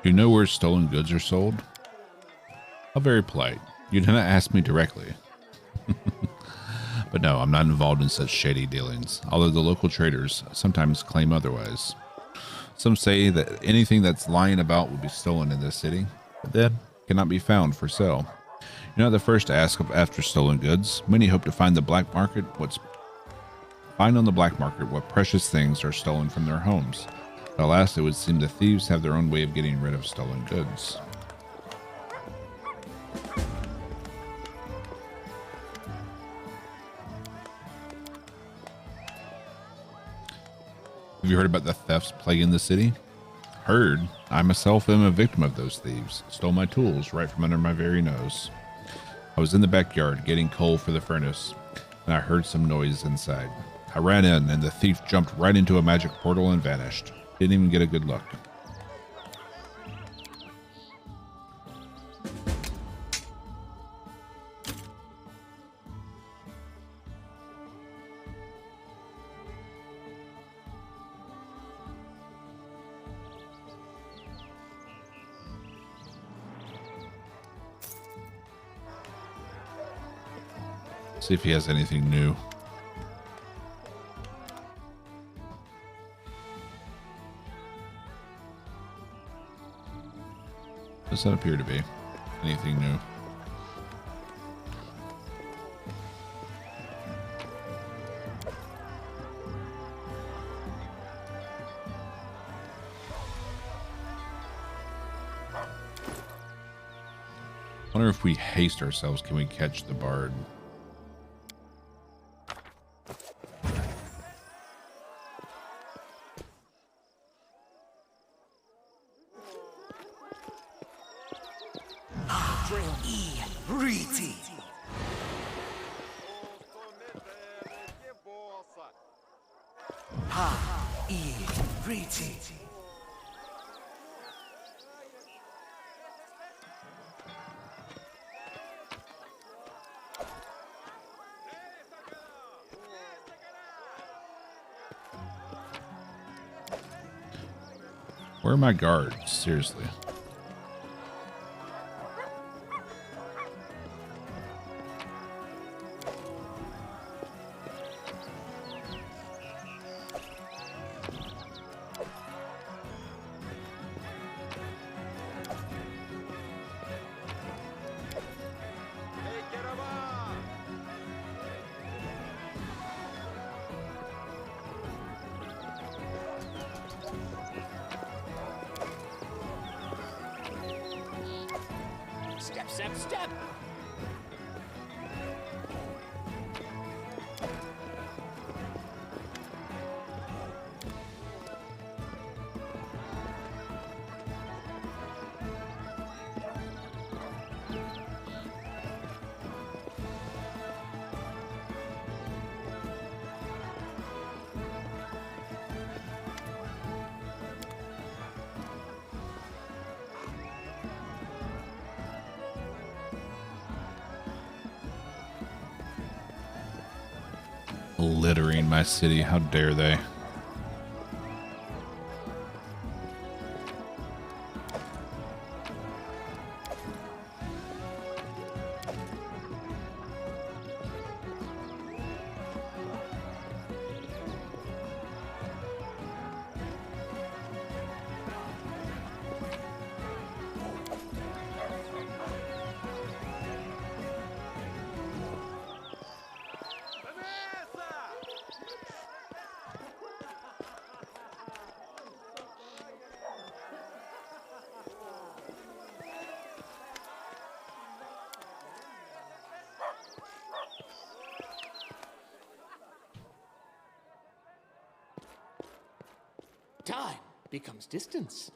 You know where stolen goods are sold? How very polite. You did not ask me directly. But no, I'm not involved in such shady dealings, although the local traders sometimes claim otherwise. Some say that anything that's lying about will be stolen in this city, but then cannot be found for sale. You're not the first to ask after stolen goods. Many hope to find on the black market what precious things are stolen from their homes. But alas, it would seem the thieves have their own way of getting rid of stolen goods. Have you heard about the thefts plaguing the city? Heard. I myself am a victim of those thieves. Stole my tools right from under my very nose. I was in the backyard getting coal for the furnace, and I heard some noise inside. I ran in, and the thief jumped right into a magic portal and vanished. Didn't even get a good look. See if he has anything new. Does not appear to be anything new. Wonder if we haste ourselves, can we catch the bard? Where are my guards? Seriously. Step! Littering my city, how dare they? Time becomes distance.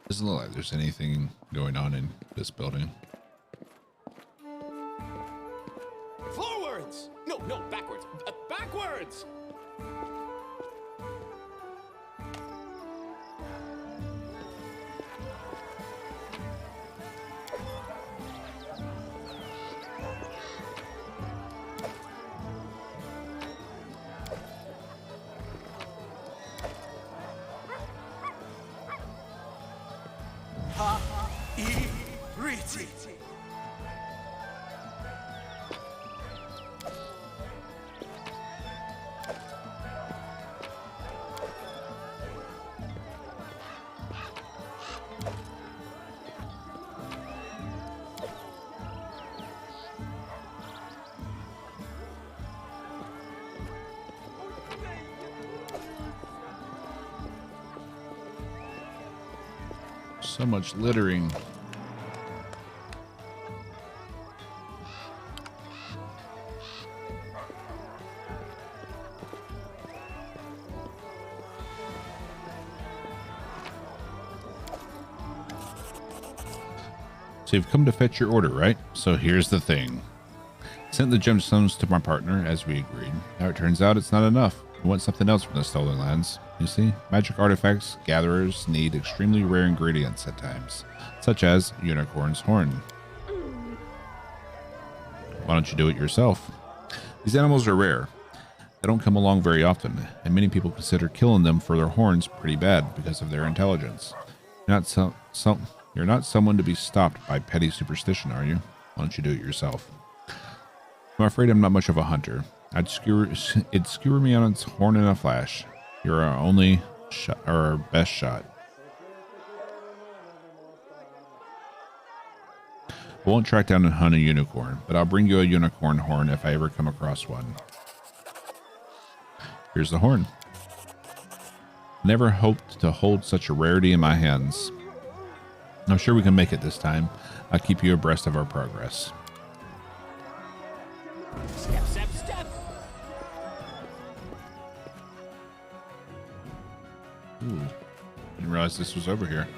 Doesn't look like there's anything going on in this building. Forwards! No, backwards. Backwards! So much littering. So you've come to fetch your order, right? So here's the thing. Sent the gemstones to my partner, as we agreed. Now it turns out it's not enough. I want something else from the stolen lands. You see, magic artifacts gatherers need extremely rare ingredients at times, such as unicorn's horn. Why don't you do it yourself? These animals are rare. They don't come along very often, and many people consider killing them for their horns pretty bad because of their intelligence. You're not someone to be stopped by petty superstition, are you? Why don't you do it yourself? I'm afraid I'm not much of a hunter. It'd skewer me on its horn in a flash. You're our only shot, or our best shot. I won't track down and hunt a unicorn, but I'll bring you a unicorn horn if I ever come across one. Here's the horn. Never hoped to hold such a rarity in my hands. I'm sure we can make it this time. I'll keep you abreast of our progress. Step, step, step. Ooh, didn't realize this was over here.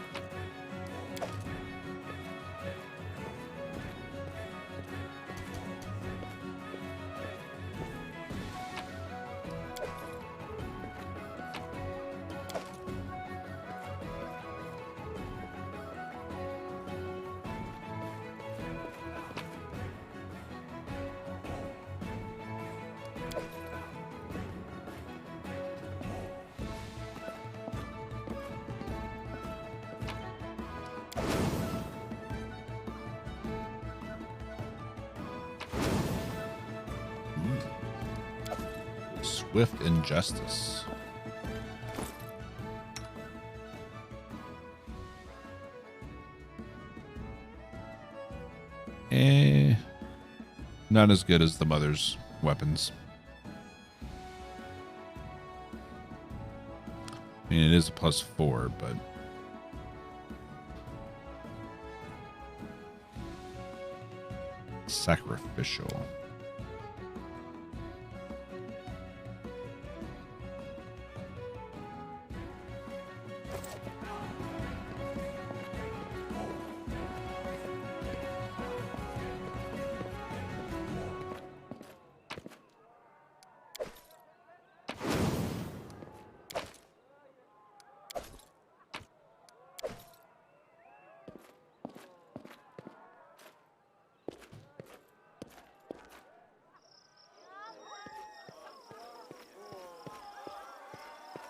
Swift injustice. Not as good as the mother's weapons. I mean, it is a +4, but sacrificial.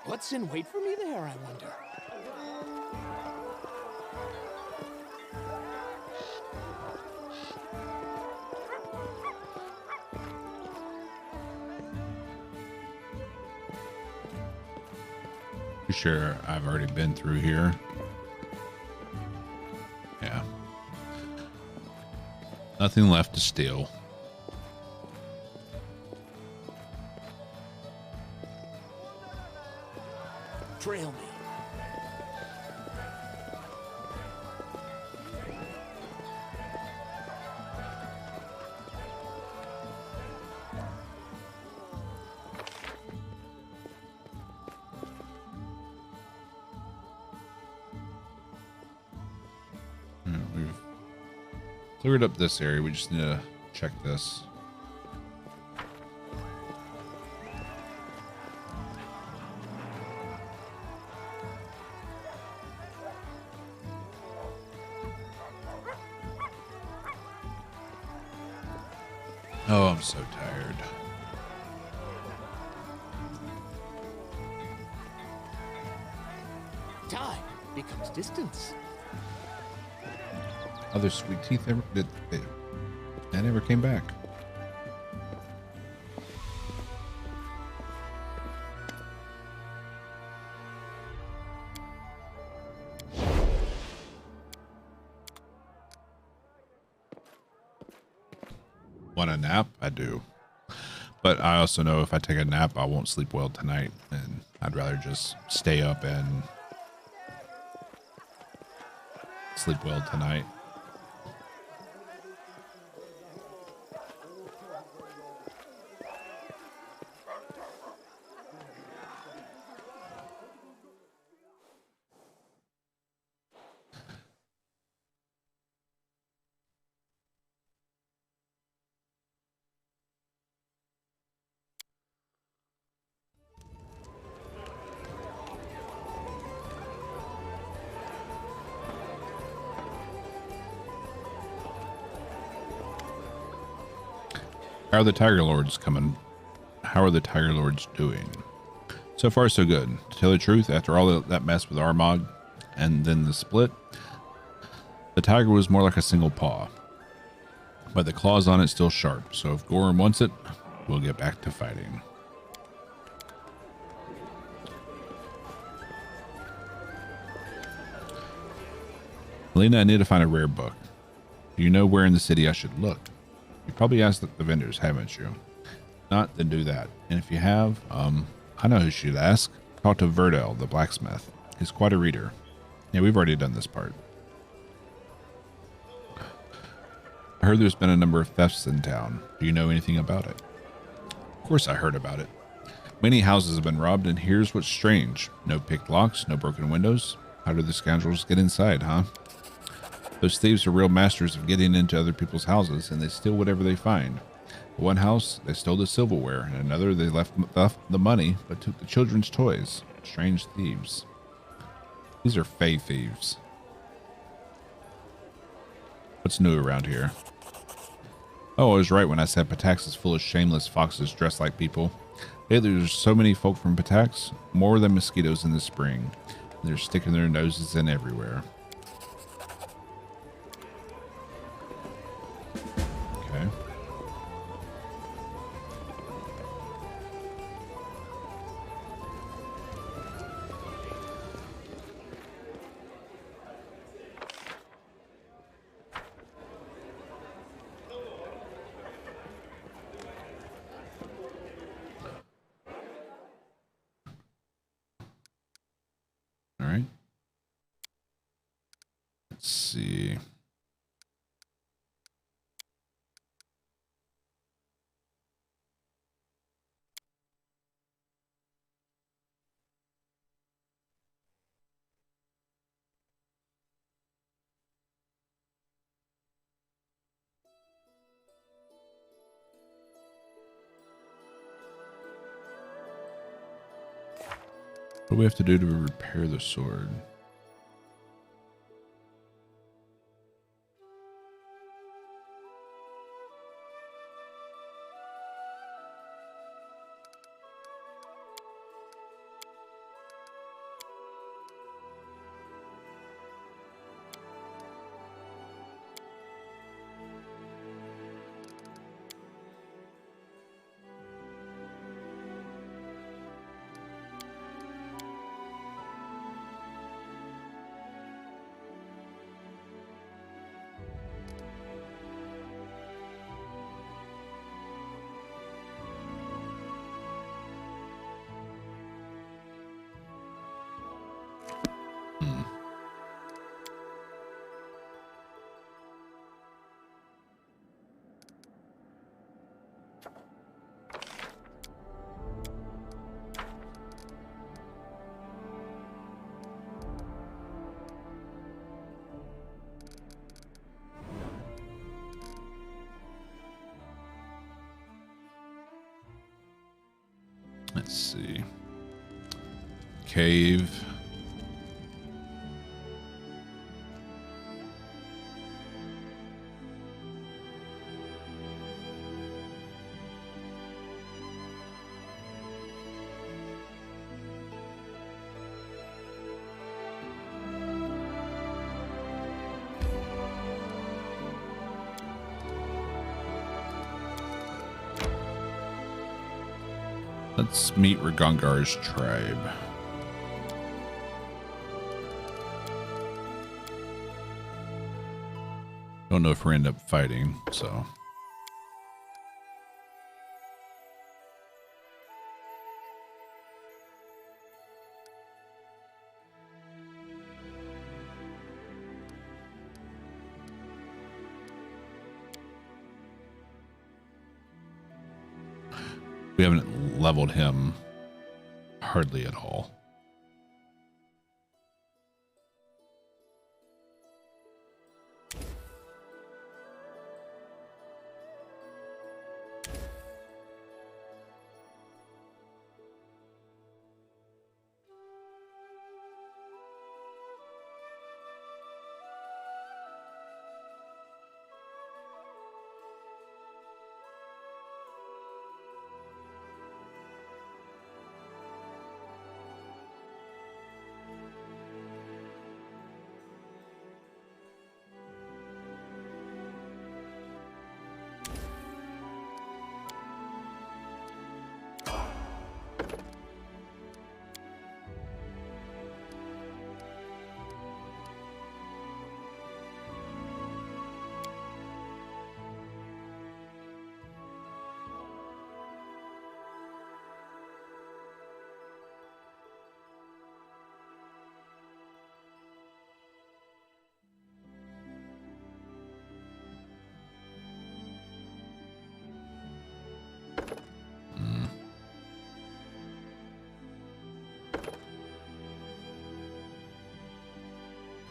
What's in wait for me there, I wonder? Sure, I've already been through here. Yeah. Nothing left to steal. Trail me. We've cleared up this area. We just need to check this. Oh, I'm so tired. Time becomes distance. Other sweet teeth ever they never came back. Want a nap? I do. But I also know if I take a nap, I won't sleep well tonight, and I'd rather just stay up and sleep well tonight. How are the Tiger Lords coming? How are the Tiger Lords doing? So far, so good. To tell the truth, after all that mess with Armagh and then the split, the Tiger was more like a single paw. But the claws on it still sharp, so if Gorham wants it, we'll get back to fighting. Melina, I need to find a rare book. Do you know where in the city I should look? You probably asked the vendors, haven't you? Not, then do that. And if you have, I know who you should ask. Talk to Verdell, the blacksmith. He's quite a reader. Yeah, we've already done this part. I heard there's been a number of thefts in town. Do you know anything about it? Of course I heard about it. Many houses have been robbed, and here's what's strange. No picked locks, no broken windows. How do the scoundrels get inside, huh? Those thieves are real masters of getting into other people's houses, and they steal whatever they find. In one house, they stole the silverware. In another, they left the money, but took the children's toys. Strange thieves. These are fey thieves. What's new around here? Oh, I was right when I said Patax is full of shameless foxes dressed like people. Lately, there's so many folk from Patax, more than mosquitoes in the spring. They're sticking their noses in everywhere. Okay. All right. Let's see. What do we have to do to repair the sword? Let's see. Cave. Let's meet Ragongar's tribe. Don't know if we end up fighting, so. We haven't leveled him hardly at all.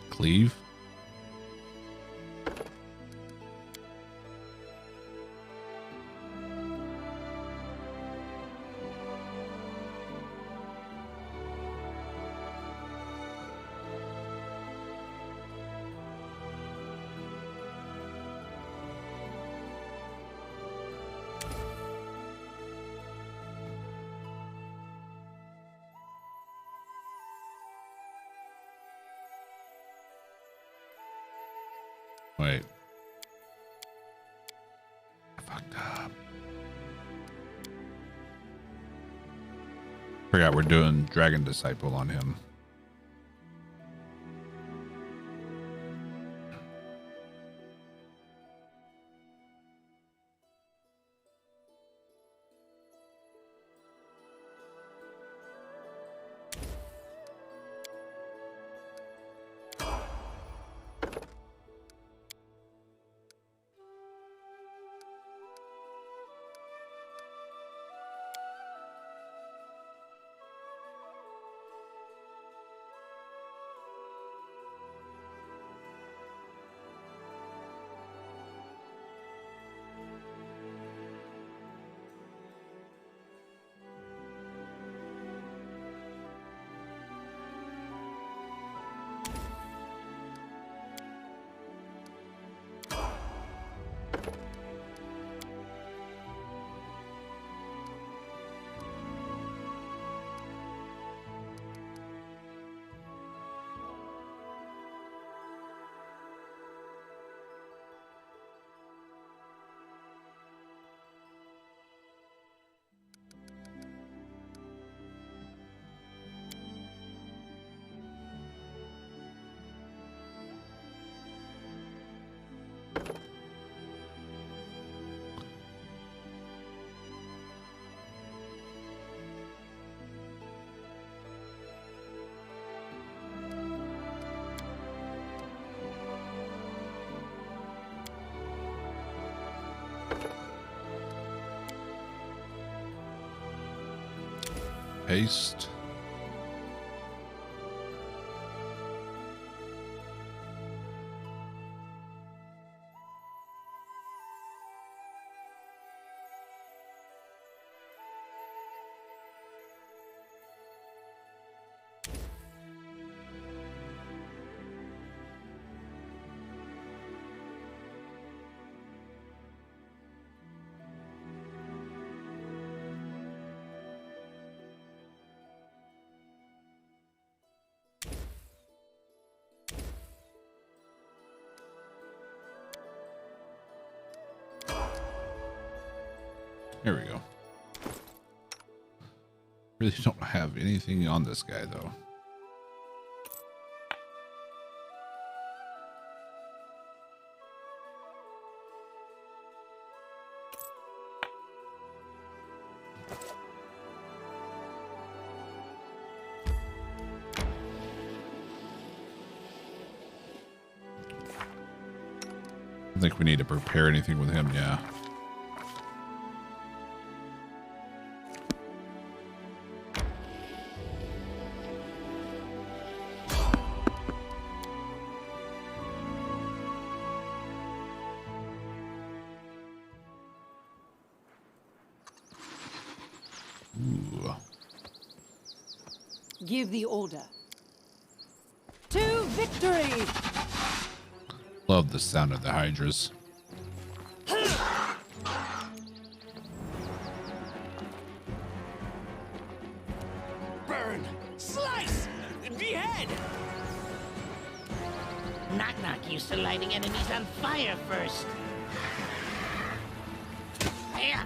Cleave. Wait. I fucked up. Forgot we're doing Dragon Disciple on him. Paste. Here we go. Really don't have anything on this guy, though. I think we need to prepare anything with him, yeah. Ooh. Give the order. To victory! Love the sound of the hydras. Burn! Slice! Behead! Knock Knock used to lighting enemies on fire first. Hiya!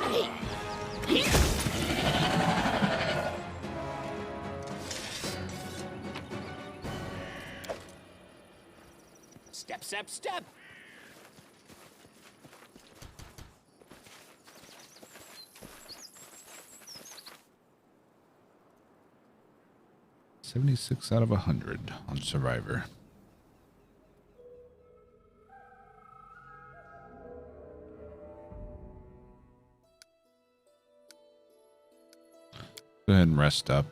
Hey! Here! Step, step, step! 76 out of 100 on Survivor. Go ahead and rest up.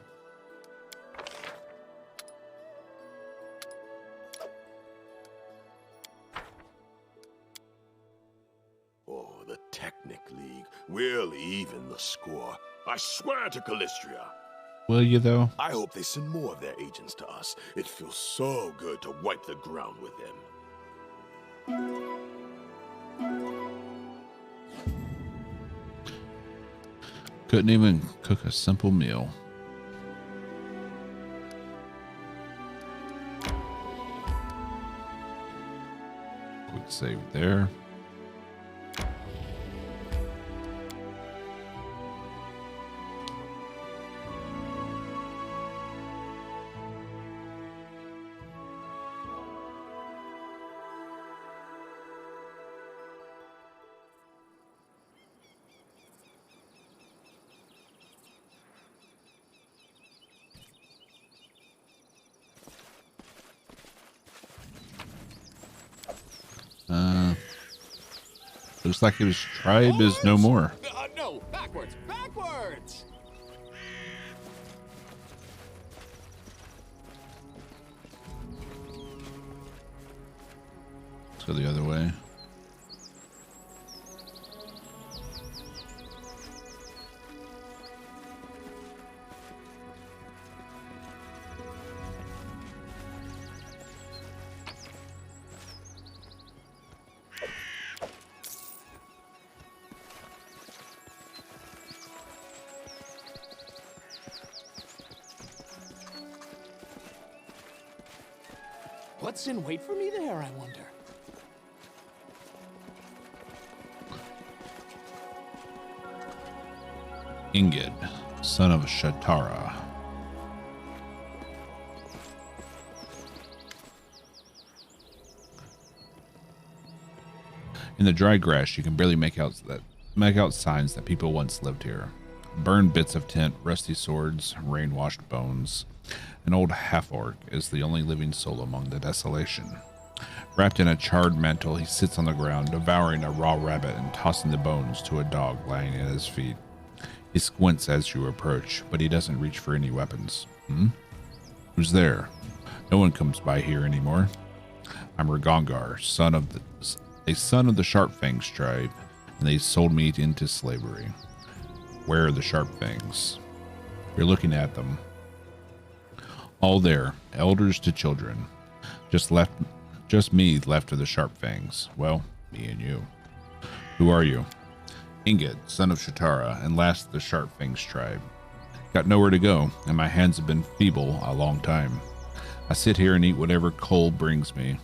Oh, the Technic League. We'll even the score. I swear to Callistria. Will you, though? I hope they send more of their agents to us. It feels so good to wipe the ground with them. Couldn't even cook a simple meal. Quick save there. Looks like his tribe is no more. No, backwards, backwards! Let's go the other way. What's in wait for me there, I wonder? Ingid, son of Shatara. In the dry grass, you can barely make out signs that people once lived here. Burned bits of tent, rusty swords, rain-washed bones. An old half-orc is the only living soul among the desolation. Wrapped in a charred mantle, he sits on the ground, devouring a raw rabbit and tossing the bones to a dog lying at his feet. He squints as you approach, but he doesn't reach for any weapons. Who's there? No one comes by here anymore. I'm Ragongar, son of the Sharpfangs tribe, and they sold me into slavery. Where are the Sharpfangs? You're looking at them. All there, elders to children. Just me left of the Sharpfangs. Well, me and you. Who are you? Ingid, son of Shatara, and last of the Sharpfangs tribe. Got nowhere to go, and my hands have been feeble a long time. I sit here and eat whatever coal brings me.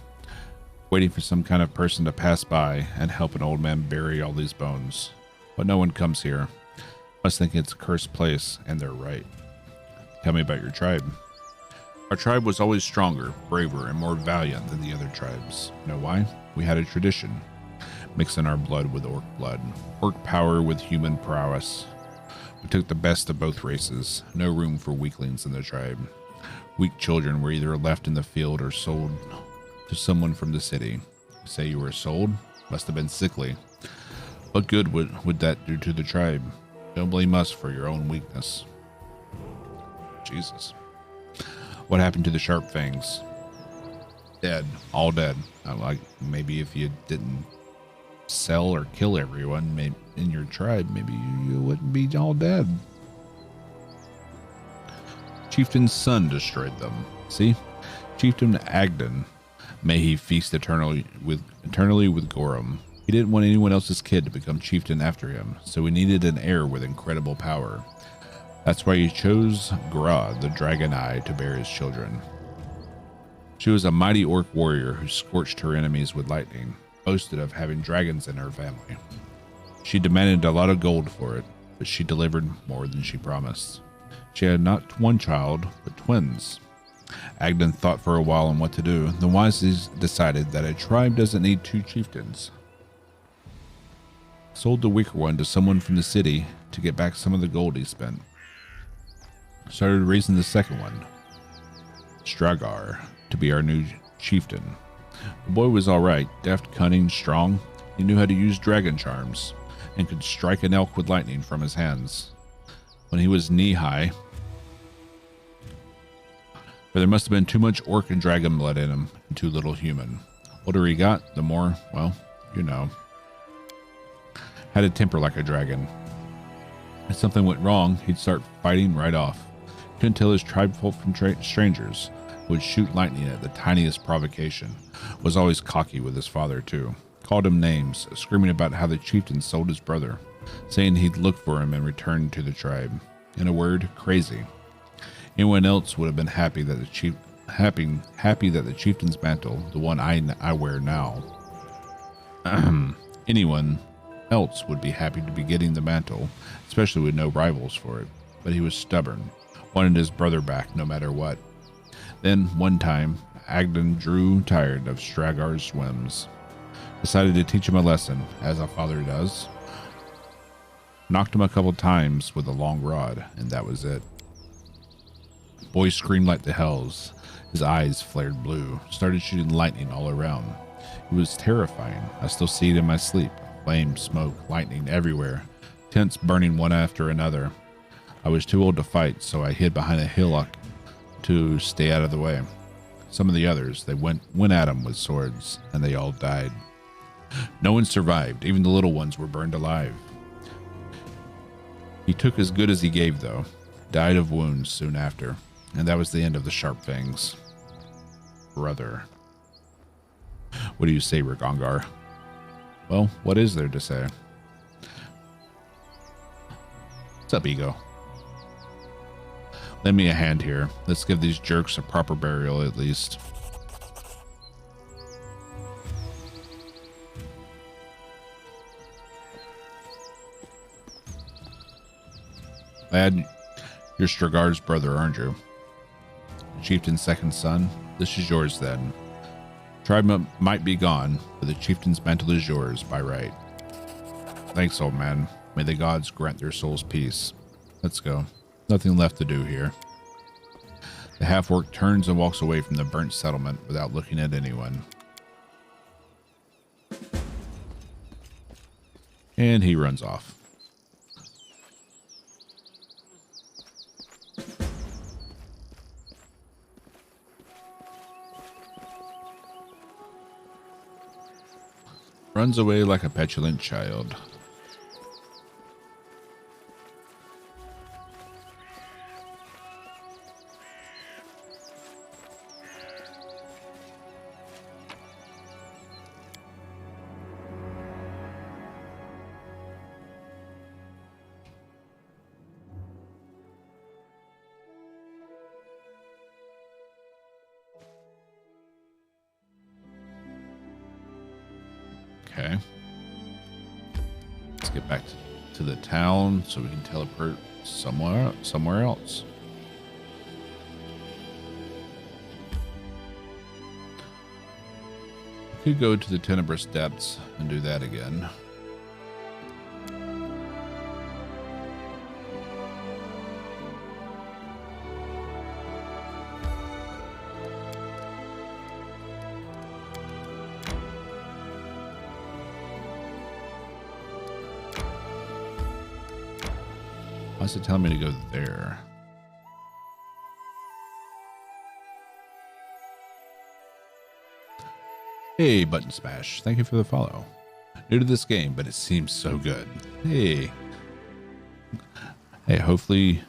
waiting for some kind of person to pass by and help an old man bury all these bones. But no one comes here. Must think it's a cursed place, and they're right. Tell me about your tribe. Our tribe was always stronger, braver, and more valiant than the other tribes. You know why? We had a tradition, mixing our blood with orc blood, orc power with human prowess. We took the best of both races, no room for weaklings in the tribe. Weak children were either left in the field or sold to someone from the city. You say you were sold? Must have been sickly. What good would that do to the tribe? Don't blame us for your own weakness. Jesus. What happened to the Sharp Fangs? Dead. All dead. Like maybe if you didn't sell or kill everyone in your tribe, maybe you wouldn't be all dead. Chieftain's son destroyed them. See? Chieftain Agden. May he feast eternally with Gorum. He didn't want anyone else's kid to become chieftain after him, so he needed an heir with incredible power. That's why he chose Gra, the Dragon Eye, to bear his children. She was a mighty orc warrior who scorched her enemies with lightning, boasted of having dragons in her family. She demanded a lot of gold for it, but she delivered more than she promised. She had not one child, but twins. Agden thought for a while on what to do, then wisely decided that a tribe doesn't need two chieftains. Sold the weaker one to someone from the city to get back some of the gold he spent. Started raising the second one, Stragar, to be our new chieftain. The boy was alright, deft, cunning, strong. He knew how to use dragon charms and could strike an elk with lightning from his hands. When he was knee-high, but there must have been too much orc and dragon blood in him and too little human. The older he got, the more, well, you know. Had a temper like a dragon. If something went wrong, he'd start fighting right off. Couldn't tell his tribefolk from strangers. Would shoot lightning at the tiniest provocation. Was always cocky with his father, too. Called him names, screaming about how the chieftain sold his brother, saying he'd look for him and return to the tribe. In a word, crazy. Anyone else would have been happy that the chieftain's mantle, the one I wear now, anyone else would be happy to be getting the mantle, especially with no rivals for it. But he was stubborn, wanted his brother back no matter what. Then, one time, Agden grew tired of Stragar's whims. Decided to teach him a lesson, as a father does. Knocked him a couple times with a long rod, and that was it. Boy screamed like the hells. His eyes flared blue, started shooting lightning all around. It was terrifying. I still see it in my sleep. Flame, smoke, lightning everywhere. Tents burning one after another. I was too old to fight, so I hid behind a hillock to stay out of the way. Some of the others, they went at him with swords, and they all died. No one survived. Even the little ones were burned alive. He took as good as he gave, though. Died of wounds soon after. And that was the end of the Sharp Fangs. Brother. What do you say, Ragongar? Well, what is there to say? What's up, Ego? Lend me a hand here. Let's give these jerks a proper burial, at least. Lad, you're Stragar's brother, aren't you? Chieftain's second son. This is yours, then. Tribe might be gone, but the chieftain's mantle is yours by right. Thanks, old man. May the gods grant their souls peace. Let's go. Nothing left to do here. The half-orc turns and walks away from the burnt settlement without looking at anyone. And he runs off. Runs away like a petulant child. Okay. Let's get back to the town so we can teleport somewhere else. We could go to the Tenebrous Depths and do that again. Why is it telling me to go there? Hey, Button Smash. Thank you for the follow. New to this game, but it seems so good. Hey. Hey, hopefully...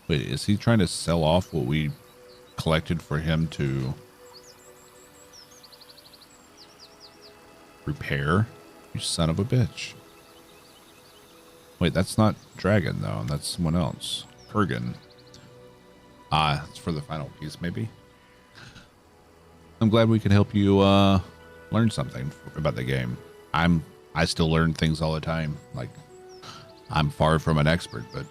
Wait, is he trying to sell off what we collected for him to repair? You son of a bitch. Wait, that's not Dragon, though. That's someone else. Kurgan. Ah, it's for the final piece, maybe? I'm glad we can help you learn something about the game. I still learn things all the time. Like, I'm far from an expert, but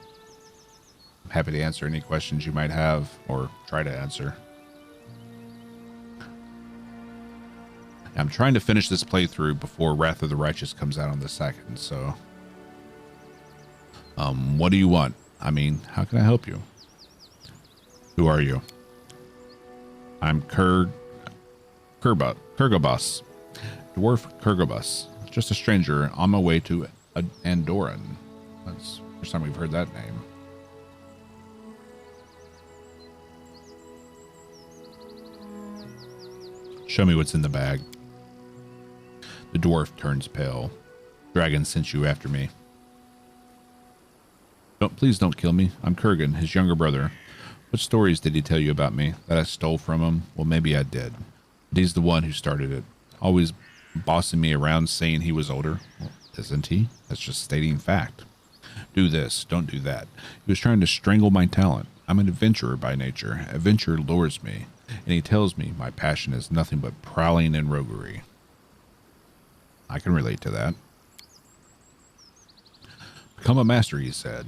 I'm happy to answer any questions you might have, or try to answer. I'm trying to finish this playthrough before Wrath of the Righteous comes out on the 2nd, so... what do you want? I mean, how can I help you? Who are you? I'm Kurgobus. Dwarf Kurgobus. Just a stranger on my way to Andoran. That's the first time we've heard that name. Show me what's in the bag. The dwarf turns pale. Dragon sent you after me. Please don't kill me. I'm Kurgan, his younger brother. What stories did he tell you about me that I stole from him? Well, maybe I did. But he's the one who started it. Always bossing me around saying he was older. Well, isn't he? That's just stating fact. Do this, don't do that. He was trying to strangle my talent. I'm an adventurer by nature. Adventure lures me. And he tells me my passion is nothing but prowling and roguery. I can relate to that. Become a master, he said.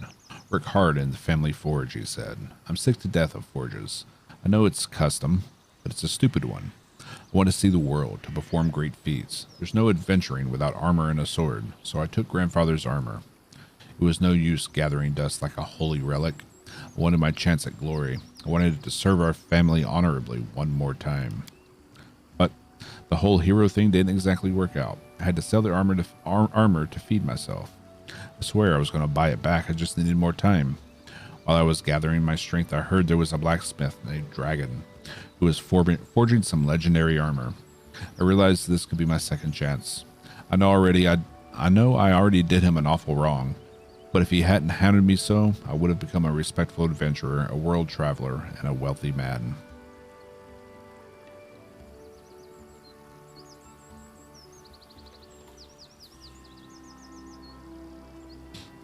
Work hard in the family forge, he said. I'm sick to death of forges. I know it's custom, but it's a stupid one. I want to see the world, to perform great feats. There's no adventuring without armor and a sword, so I took grandfather's armor. It was no use gathering dust like a holy relic. I wanted my chance at glory. I wanted to serve our family honorably one more time. But the whole hero thing didn't exactly work out. I had to sell the armor to feed myself. I swear I was going to buy it back. I just needed more time. While I was gathering my strength, I heard there was a blacksmith named Dragon who was forging some legendary armor. I realized this could be my second chance. I know I already did him an awful wrong, but if he hadn't hounded me so, I would have become a respectful adventurer, a world traveler, and a wealthy man.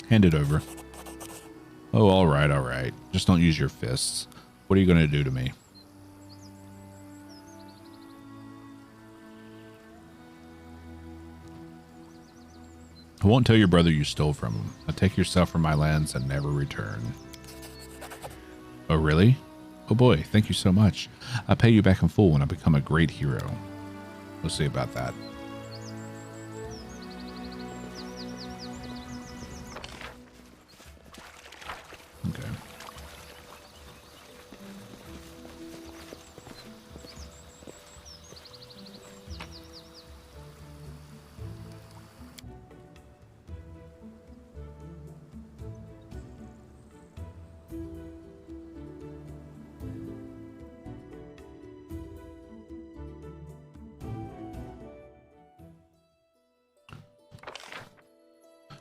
Hand it over. Oh, all right, all right. Just don't use your fists. What are you going to do to me? I won't tell your brother you stole from him. Now take yourself from my lands and never return. Oh, really? Oh boy, thank you so much. I'll pay you back in full when I become a great hero. We'll see about that. Okay.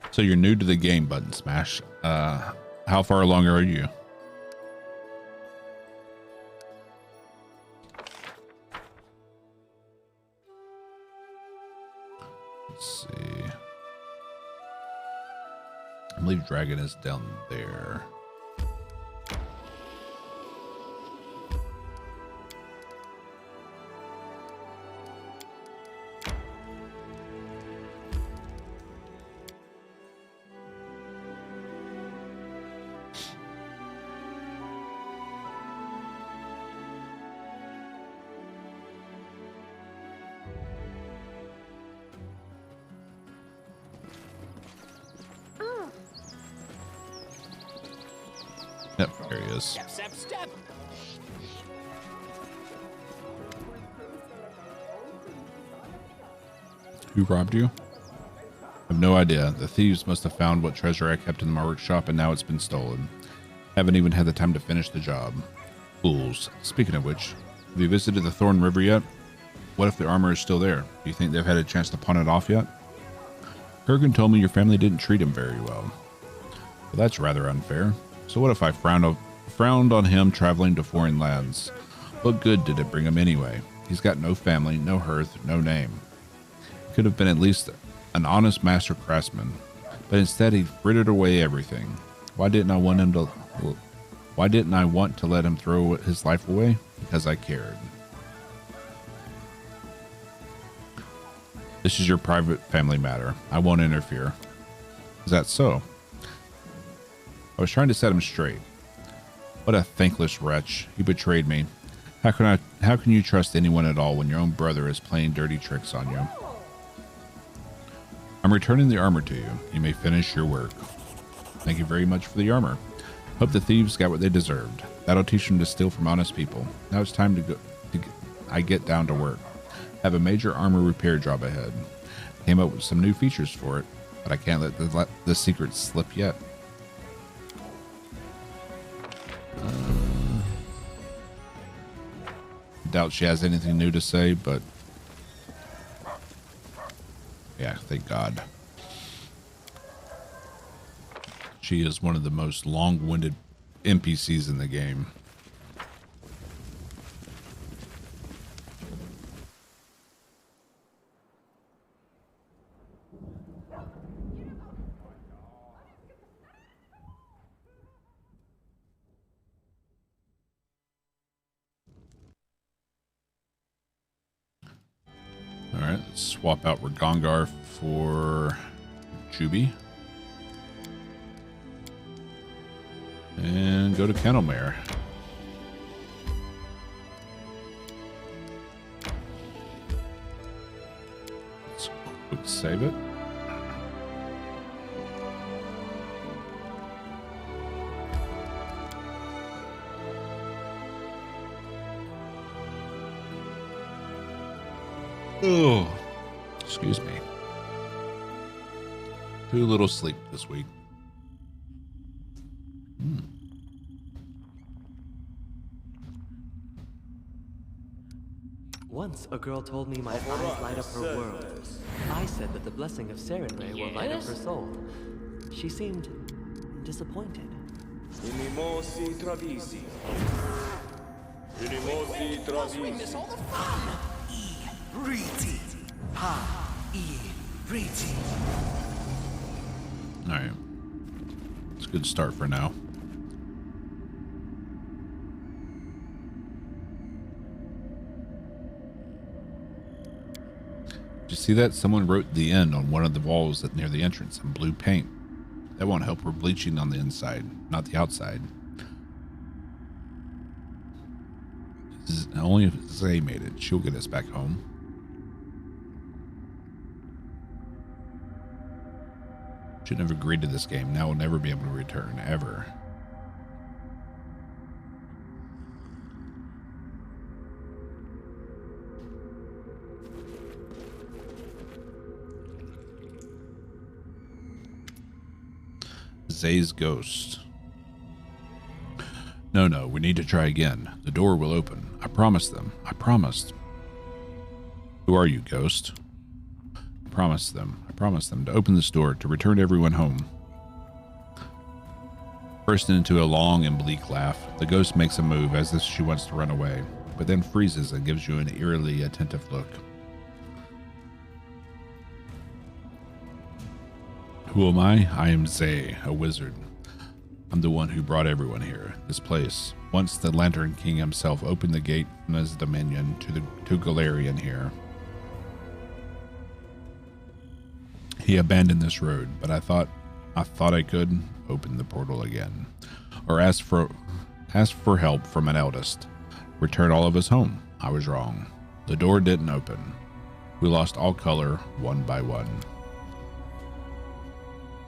So you're new to the game, Button Smash. How far along are you? Let's see. I believe Dragon is down there. There he is. Step, step, step. Who robbed you? I have no idea. The thieves must have found what treasure I kept in my workshop, and now it's been stolen. Haven't even had the time to finish the job. Fools. Speaking of which, have you visited the Thorn River yet? What if the armor is still there? Do you think they've had a chance to pawn it off yet? Kurgan told me your family didn't treat him very well. Well, that's rather unfair. So what if I frowned on him traveling to foreign lands? What good did it bring him anyway? He's got no family, no hearth, no name. He could have been at least an honest master craftsman, but instead he frittered away everything. Why didn't I want to let him throw his life away? Because I cared. This is your private family matter. I won't interfere. Is that so? I was trying to set him straight. What a thankless wretch. He betrayed me. How can you trust anyone at all when your own brother is playing dirty tricks on you? I'm returning the armor to you. You may finish your work. Thank you very much for the armor. Hope the thieves got what they deserved. That'll teach them to steal from honest people. Now it's time I get down to work. I have a major armor repair job ahead. Came up with some new features for it, but I can't let the secret slip yet. Doubt she has anything new to say, but yeah, thank God. She is one of the most long-winded NPCs in the game. All right, let's swap out Ragongar for Juby. And go to Kennelmare. Let's quick save it. Oh, excuse me. Too little sleep this week. Once a girl told me my eyes light up her world. I said that the blessing of Sarenrae will light up her soul. She seemed disappointed. Inimosi travisi. Inimosi We miss all the fun. All right. It's a good start for now. Did you see that? Someone wrote the end on one of the walls near the entrance in blue paint. That won't help. We're bleaching on the inside, not the outside. Only if Zay made it. She'll get us back home. Shouldn't have agreed to this game. Now we'll never be able to return, ever. Zay's ghost. No, we need to try again. The door will open. I promised them. I promised. Who are you, ghost? I promised them to open this door, to return everyone home. Burst into a long and bleak laugh. The ghost makes a move as if she wants to run away, but then freezes and gives you an eerily attentive look. Who am I? I am Zay, a wizard. I'm the one who brought everyone here, this place. Once the Lantern King himself opened the gate from his dominion to Galarian here. He abandoned this road, but I thought I could open the portal again, or ask for help from an eldest. Return all of us home. I was wrong. The door didn't open. We lost all color one by one.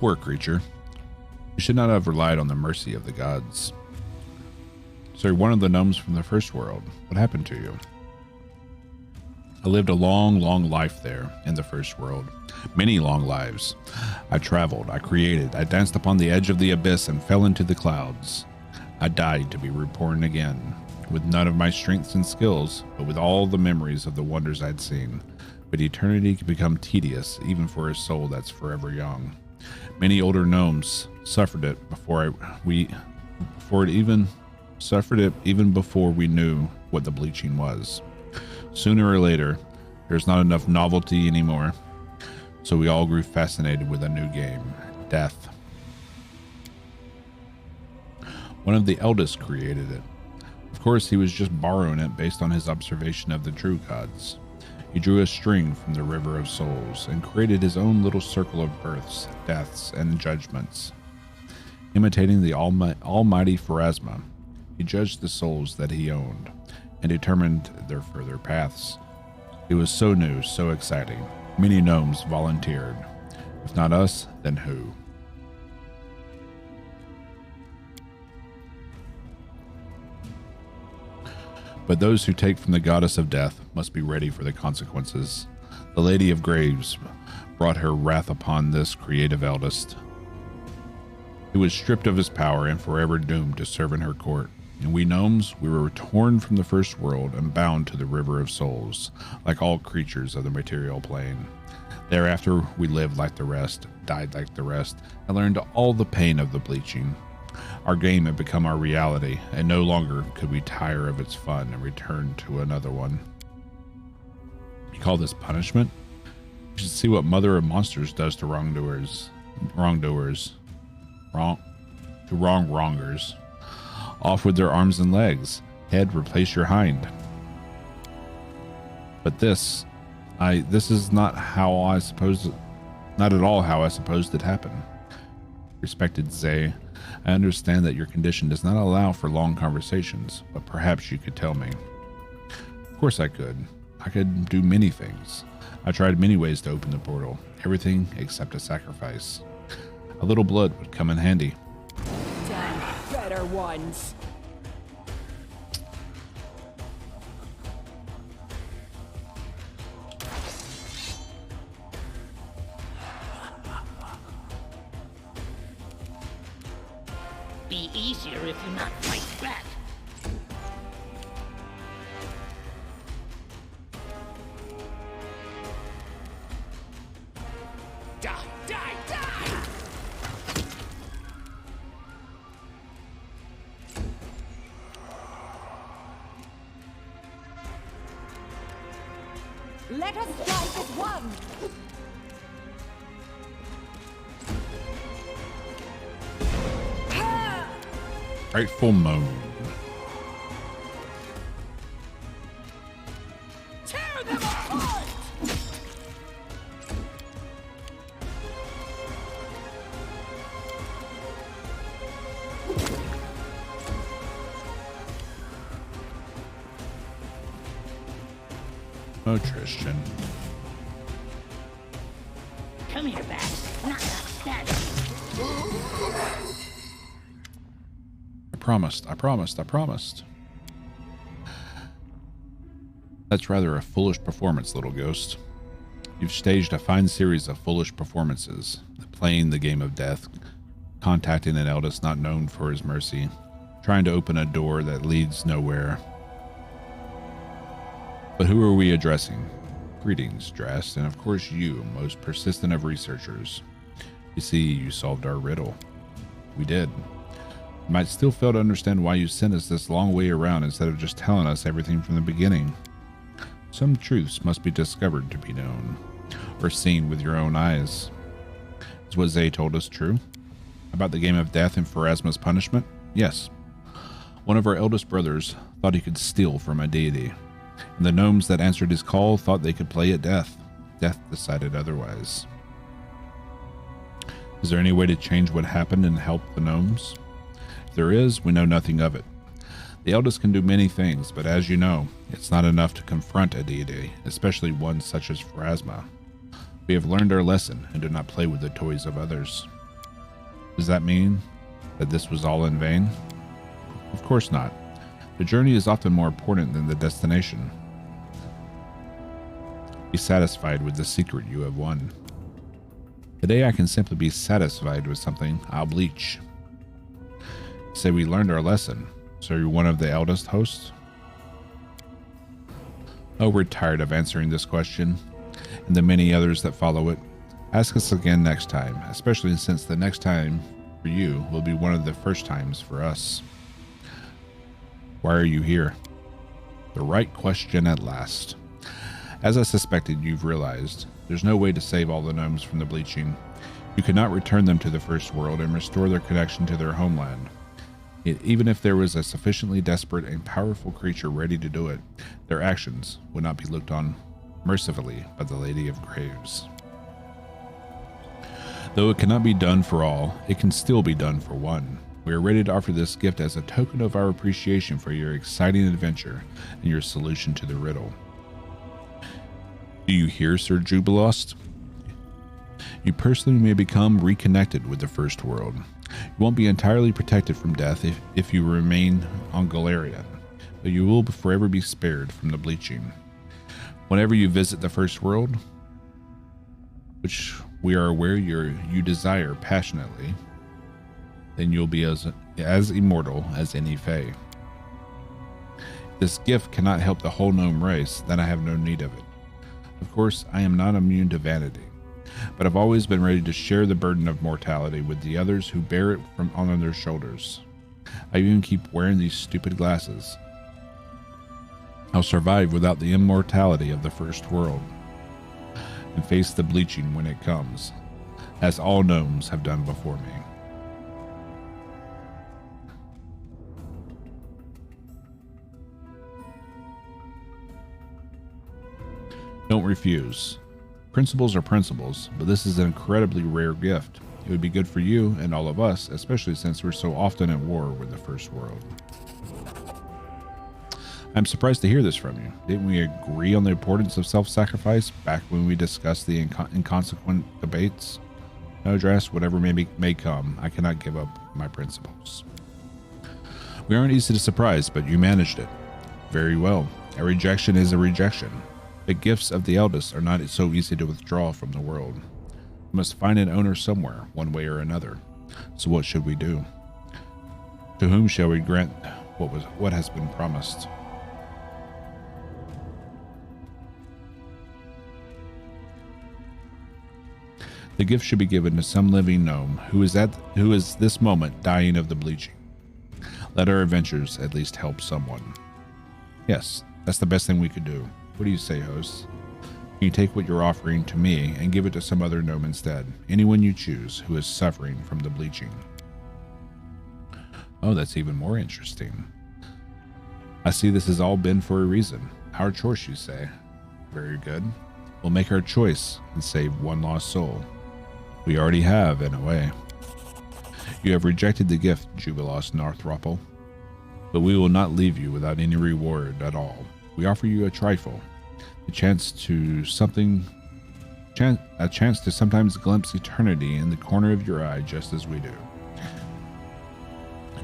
Poor creature. You should not have relied on the mercy of the gods. So you're one of the gnomes from the first world. What happened to you? I lived a long, long life there in the first world. Many long lives. I traveled, I created, I danced upon the edge of the abyss and fell into the clouds. I died to be reborn again, with none of my strengths and skills, but with all the memories of the wonders I'd seen. But eternity can become tedious, even for a soul that's forever young. Many older gnomes suffered it even before we knew what the bleaching was. Sooner or later, there's not enough novelty anymore, so we all grew fascinated with a new game, death. One of the eldest created it. Of course, he was just borrowing it based on his observation of the true gods. He drew a string from the river of souls and created his own little circle of births, deaths, and judgments. Imitating the almighty Pharasma, he judged the souls that he owned and determined their further paths. It was so new, so exciting. Many gnomes volunteered. If not us, then who? But those who take from the goddess of death must be ready for the consequences. The Lady of Graves brought her wrath upon this creative eldest. He was stripped of his power and forever doomed to serve in her court. And we gnomes, we were torn from the first world and bound to the river of souls, like all creatures of the material plane. Thereafter, we lived like the rest, died like the rest, and learned all the pain of the bleaching. Our game had become our reality, and no longer could we tire of its fun and return to another one. You call this punishment? You should see what Mother of Monsters does to wrongers. Off with their arms and legs. Head, replace your hind. But this is not at all how I supposed it happened. Respected Zay, I understand that your condition does not allow for long conversations, but perhaps you could tell me. Of course I could. I could do many things. I tried many ways to open the portal. Everything except a sacrifice. A little blood would come in handy. Better ones. Be easier if you not fight back. Die, die, die! Let us strike as one. Frightful moan. Tear them apart! Oh, Tristan. Come here, Bax. Not that. I promised. That's rather a foolish performance, little ghost. You've staged a fine series of foolish performances, playing the game of death, contacting an eldest not known for his mercy, trying to open a door that leads nowhere. But who are we addressing? Greetings, Drast, and of course you, most persistent of researchers. You see, you solved our riddle. We did. You might still fail to understand why you sent us this long way around instead of just telling us everything from the beginning. Some truths must be discovered to be known, or seen with your own eyes. Is what Zay told us true? About the game of death and Pharasma's punishment? Yes. One of our eldest brothers thought he could steal from a deity, and the gnomes that answered his call thought they could play at death. Death decided otherwise. Is there any way to change what happened and help the gnomes? If there is, we know nothing of it. The eldest can do many things, but as you know, it's not enough to confront a deity, especially one such as Pharasma. We have learned our lesson and do not play with the toys of others. Does that mean that this was all in vain? Of course not. The journey is often more important than the destination. Be satisfied with the secret you have won. Today I can simply be satisfied with something. I'll bleach. Say we learned our lesson. So you're one of the eldest hosts? Oh, we're tired of answering this question and the many others that follow it. Ask us again next time, especially since the next time for you will be one of the first times for us. Why are you here? The right question at last. As I suspected, you've realized there's no way to save all the gnomes from the bleaching. You cannot return them to the first world and restore their connection to their homeland. Even if there was a sufficiently desperate and powerful creature ready to do it, their actions would not be looked on mercifully by the Lady of Graves. Though it cannot be done for all, it can still be done for one. We are ready to offer this gift as a token of our appreciation for your exciting adventure and your solution to the riddle. Do you hear, Sir Jubilost? You personally may become reconnected with the first world. You won't be entirely protected from death if you remain on Galarian, but you will forever be spared from the bleaching. Whenever you visit the first world, which we are aware you desire passionately, then you'll be as immortal as any fae. This gift cannot help the whole gnome race, then I have no need of it. Of course, I am not immune to vanity, but I've always been ready to share the burden of mortality with the others who bear it on their shoulders. I even keep wearing these stupid glasses. I'll survive without the immortality of the first world, and face the bleaching when it comes, as all gnomes have done before me. Don't refuse. Principles are principles, but this is an incredibly rare gift. It would be good for you and all of us, especially since we're so often at war with the first world. I'm surprised to hear this from you. Didn't we agree on the importance of self-sacrifice back when we discussed the inconsequent debates? No, Drast, whatever may come, I cannot give up my principles. We aren't easy to surprise, but you managed it. Very well. A rejection is a rejection. The gifts of the eldest are not so easy to withdraw from the world. We must find an owner somewhere, one way or another. So what should we do? To whom shall we grant what has been promised? The gift should be given to some living gnome who is this moment dying of the bleaching. Let our adventures at least help someone. Yes, that's the best thing we could do. What do you say, host? You take what you're offering to me and give it to some other gnome instead. Anyone you choose who is suffering from the bleaching. Oh, that's even more interesting. I see this has all been for a reason. Our choice, you say. Very good. We'll make our choice and save one lost soul. We already have, in a way. You have rejected the gift, Jubilost Northropple, but we will not leave you without any reward at all. We offer you a trifle, a chance to sometimes glimpse eternity in the corner of your eye, just as we do.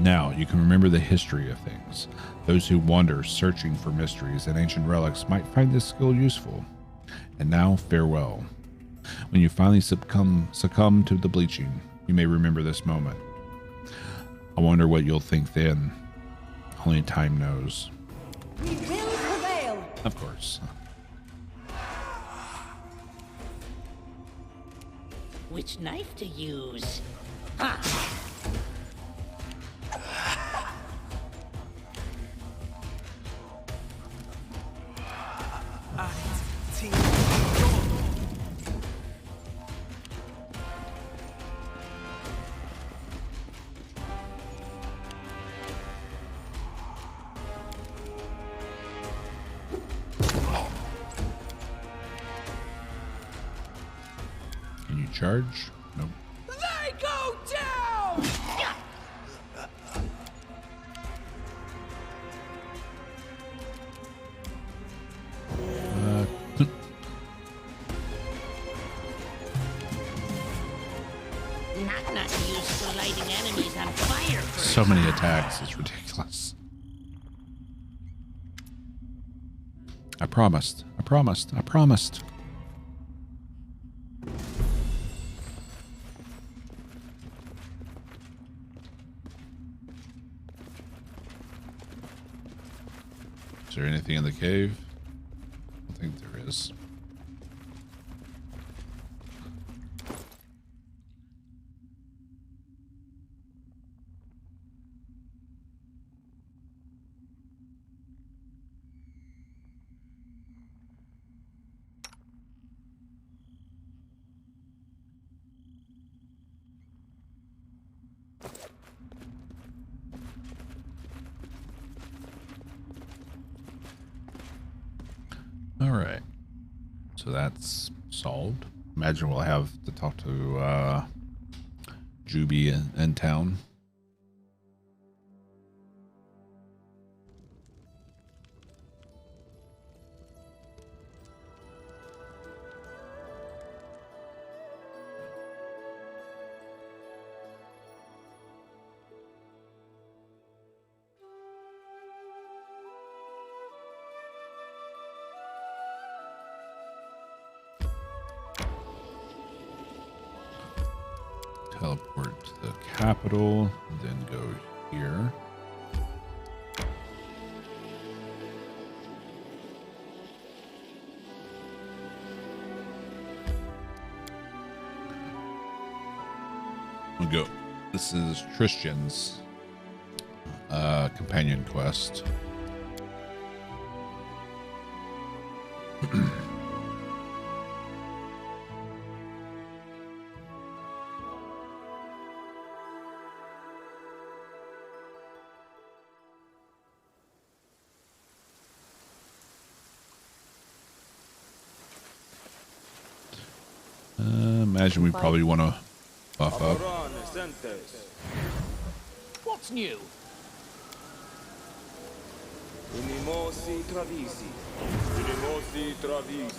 Now you can remember the history of things. Those who wander searching for mysteries and ancient relics might find this skill useful. And now, farewell. When you finally succumb to the bleaching, you may remember this moment. I wonder what you'll think then. Only time knows. We will prevail. Of course. Which knife to use? Ha! Can you charge? Nope. They go down! Not used for lighting enemies on fire first. So many attacks, it's ridiculous. I promised. I promised. I promised. Is there anything in the cave? I don't think there is. All right. So that's solved. Imagine we'll have to talk to Juby in town. Teleport to the capital, and then go here. We'll go. This is Tristan's companion quest. Imagine we probably want to buff up. What's new?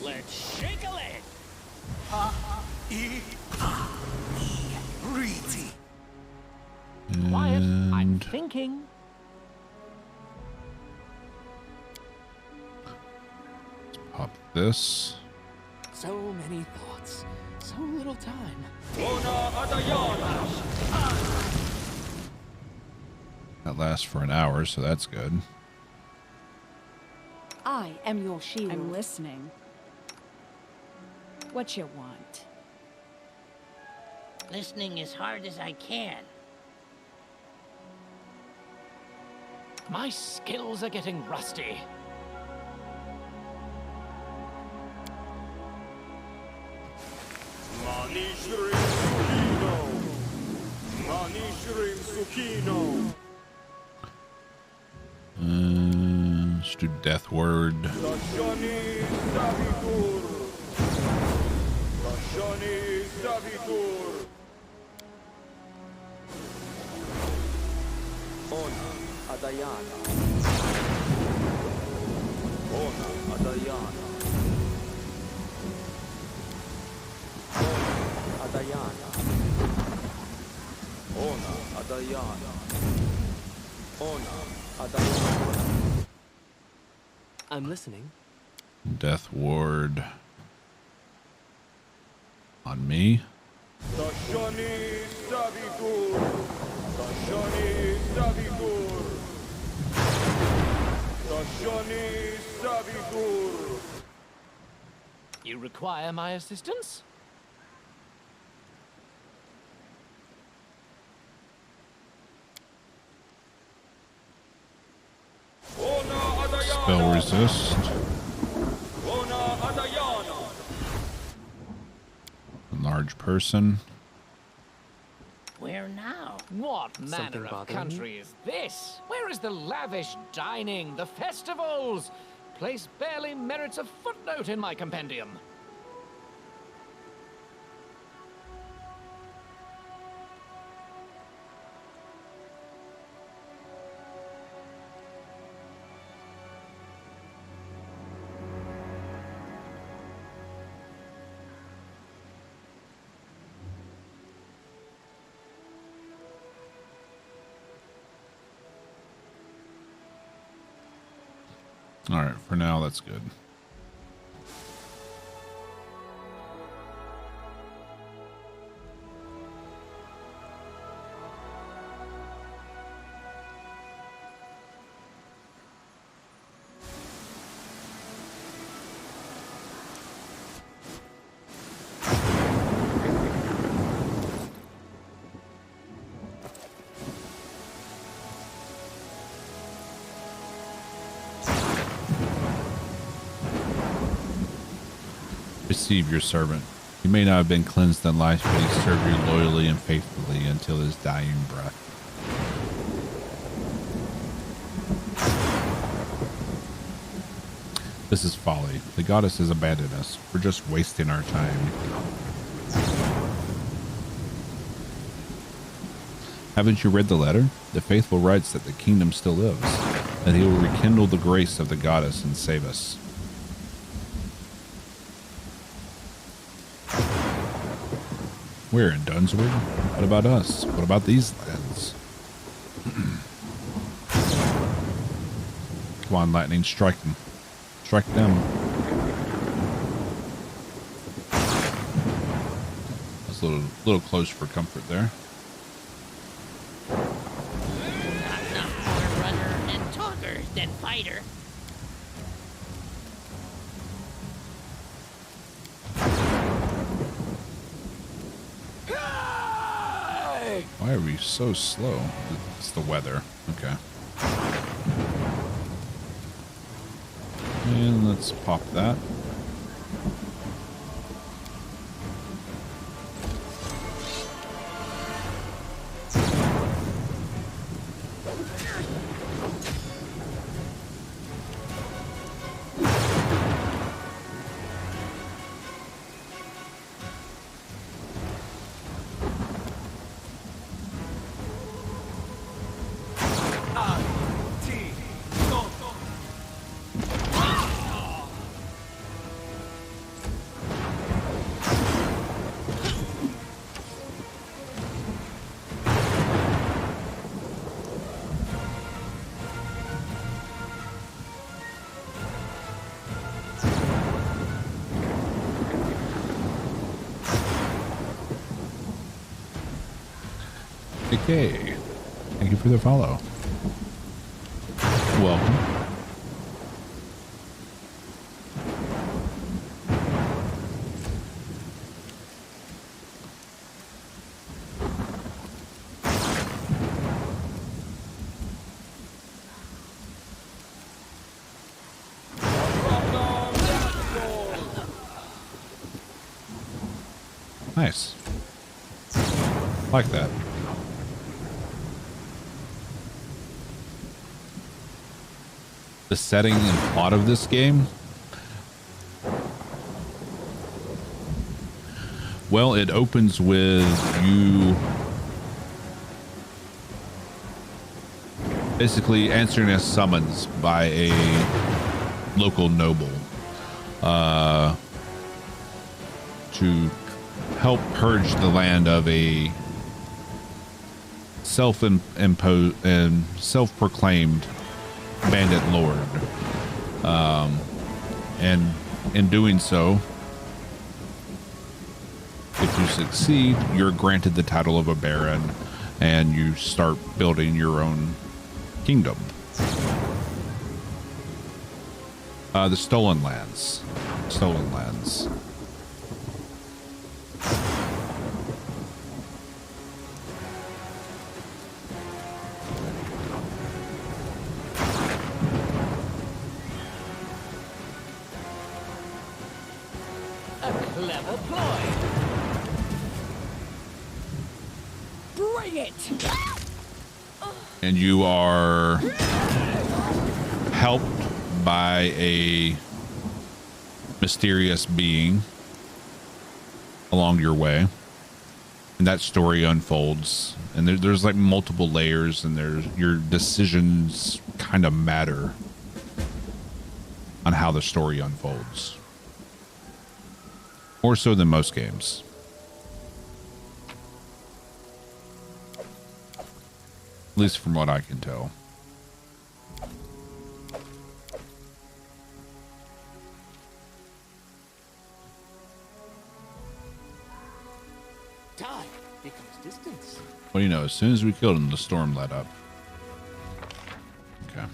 Let's shake a leg. Quiet. I'm And thinking. pop this. So many thoughts. So little time. That lasts for an hour, so that's good. I am your shield. I'm listening. What you want? Listening as hard as I can. My skills are getting rusty. Let's do Death Word. I'm listening. Death Ward on me. You require my assistance? Spell resist. Large person. Where now? What manner Something of bothering country is this? Where is the lavish dining, the festivals? Place barely merits a footnote in my compendium. All right, for now, that's good. deceive your servant. He may not have been cleansed in life, but he served you loyally and faithfully until his dying breath. This is folly. The goddess has abandoned us. We're just wasting our time. Haven't you read the letter? The faithful writes that the kingdom still lives, that he will rekindle the grace of the goddess and save us. We're in Dunswood. What about us? What about these lands? Come on, lightning, strike them. Strike them. That's a little close for comfort there. Not more runner and talker than fighter. Why are we so slow? It's the weather. Okay. And let's pop that. Okay. Thank you for the follow. Welcome. Nice. Like that. The setting and plot of this game, well, it opens with you basically answering a summons by a local noble to help purge the land of a self-imposed and self-proclaimed bandit lord, and in doing so, if you succeed, you're granted the title of a baron and you start building your own kingdom. The stolen lands. Clever ploy. Bring it. And you are helped by a mysterious being along your way, and that story unfolds, and there's like multiple layers, and your decisions kind of matter on how the story unfolds. More so than most games. At least from what I can tell. Time becomes distance. Well, you know, as soon as we killed him, the storm let up. Okay.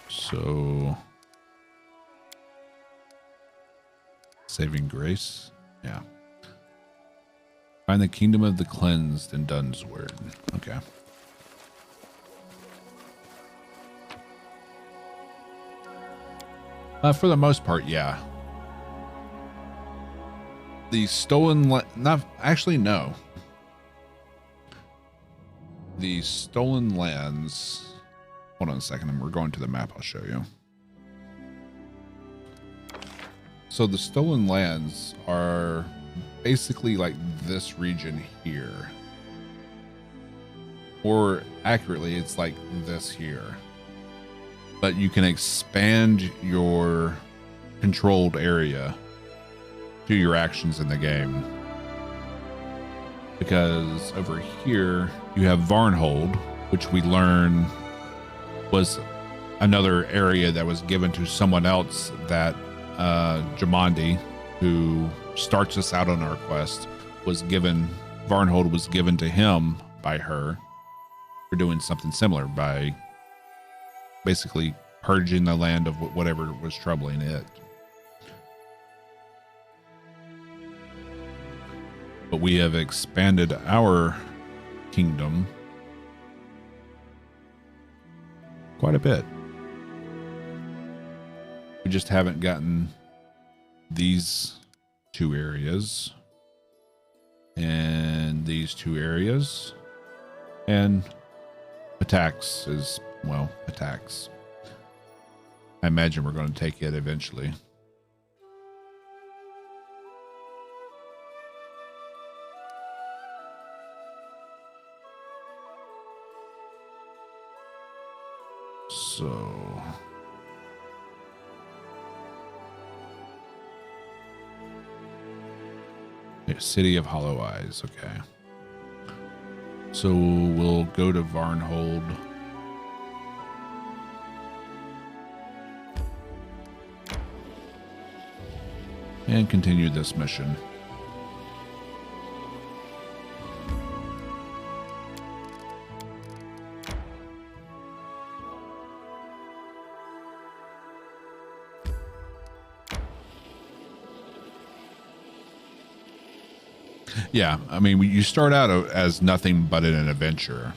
So, saving grace, yeah. Find the kingdom of the cleansed in Dunswood. Okay. For the most part, yeah. The stolen not actually no. The stolen lands. Hold on a second, we're going to the map. I'll show you. So the stolen lands are basically like this region here. Or accurately, it's like this here. But you can expand your controlled area to your actions in the game. Because over here, you have Varnhold, which we learn was another area that was given to someone else that Jamandi, who starts us out on our quest, was given. Varnhold was given to him by her for doing something similar, by basically purging the land of whatever was troubling it. But we have expanded our kingdom quite a bit. We just haven't gotten these two areas and these two areas, and attacks is, well, attacks. I imagine we're going to take it eventually. So City of Hollow Eyes, okay. So we'll go to Varnhold. And continue this mission. Yeah, I mean, you start out as nothing but an adventurer,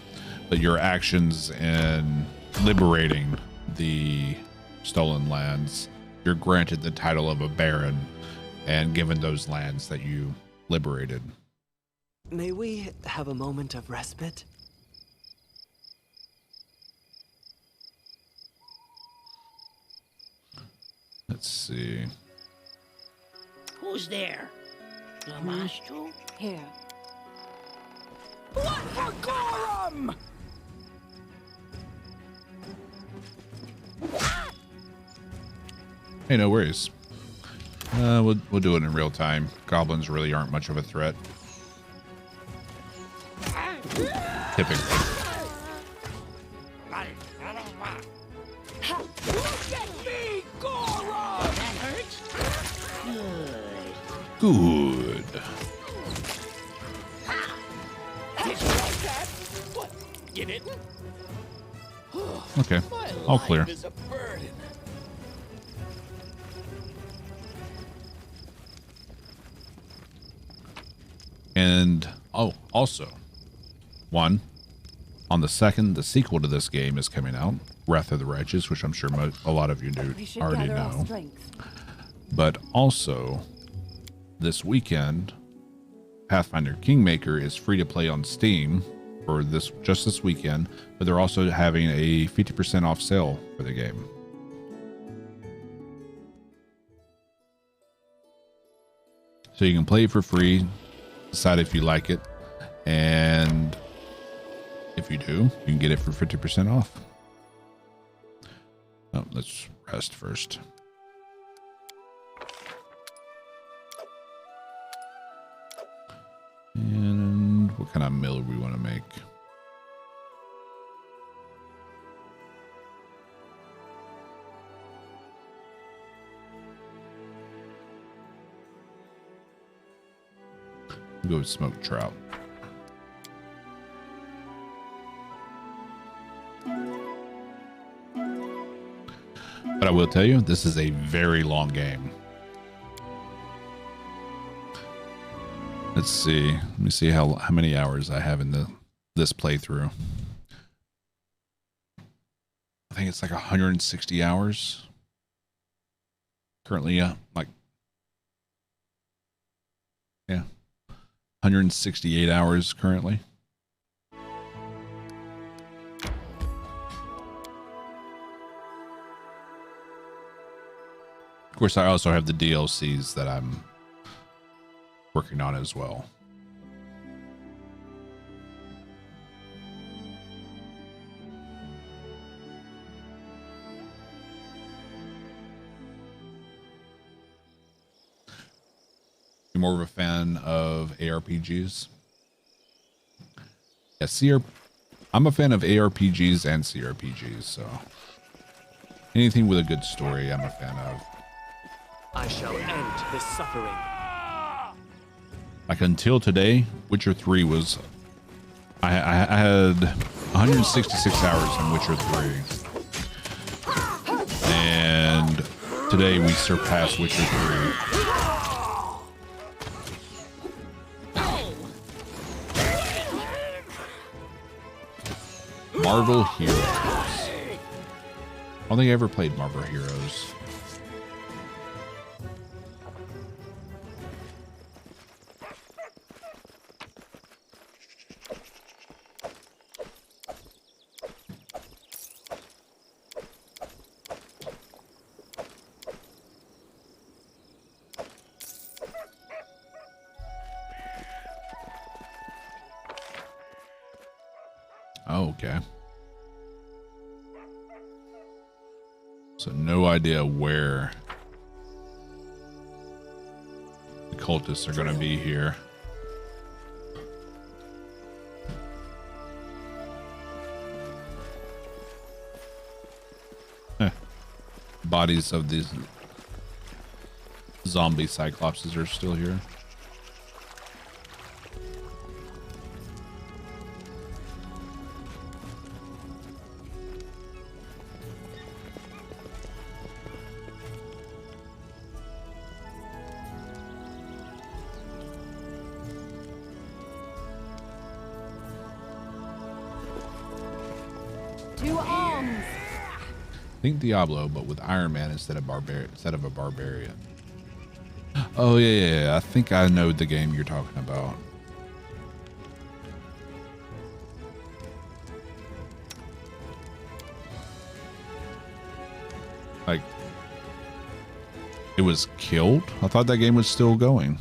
but your actions in liberating the stolen lands, you're granted the title of a baron and given those lands that you liberated. May we have a moment of respite? Let's see. Who's there? Lamastro? Here. What for Gorham? Hey, no worries. We'll do it in real time. Goblins really aren't much of a threat. Typically. Look at me, Gorham! That hurts? Good. Good. Did you like that? What? You didn't? Okay, My all life clear. is a burden. And also, on the 2nd, the sequel to this game is coming out, Wrath of the Righteous, which I'm sure a lot of you We should already gather our know. strength. But also, this weekend, Pathfinder Kingmaker is free to play on Steam for just this weekend, but they're also having a 50% off sale for the game. So you can play it for free, decide if you like it, and if you do, you can get it for 50% off. Oh, let's rest first. And what kind of meal do we want to make? We'll go with smoked trout. But I will tell you, this is a very long game. Let's see. Let me see how many hours I have in this playthrough. I think it's like 160 hours. currently like, yeah, 168 hours currently. Of course, I also have the DLCs that I'm working on as well. You more of a fan of ARPGs? Yeah, I'm a fan of ARPGs and CRPGs, so anything with a good story I'm a fan of. I shall end this suffering. Like until today, Witcher 3 was... I had 166 hours in Witcher 3. And today we surpassed Witcher 3. Marvel Heroes. I don't think I ever played Marvel Heroes. Oh, okay. So no idea where the cultists are going to be here. Bodies of these zombie cyclopses are still here. Think Diablo, but with Iron Man instead of a barbarian. Oh yeah. I think I know the game you're talking about. Like, it was killed? I thought that game was still going.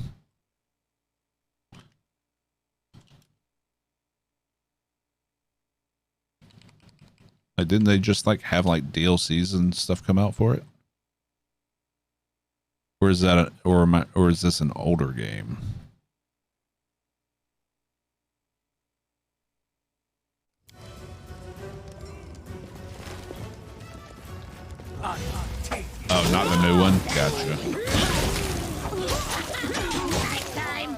Like, didn't they just like have like DLCs and stuff come out for it? Or is that or is this an older game? Oh, not the new one? Gotcha. Time.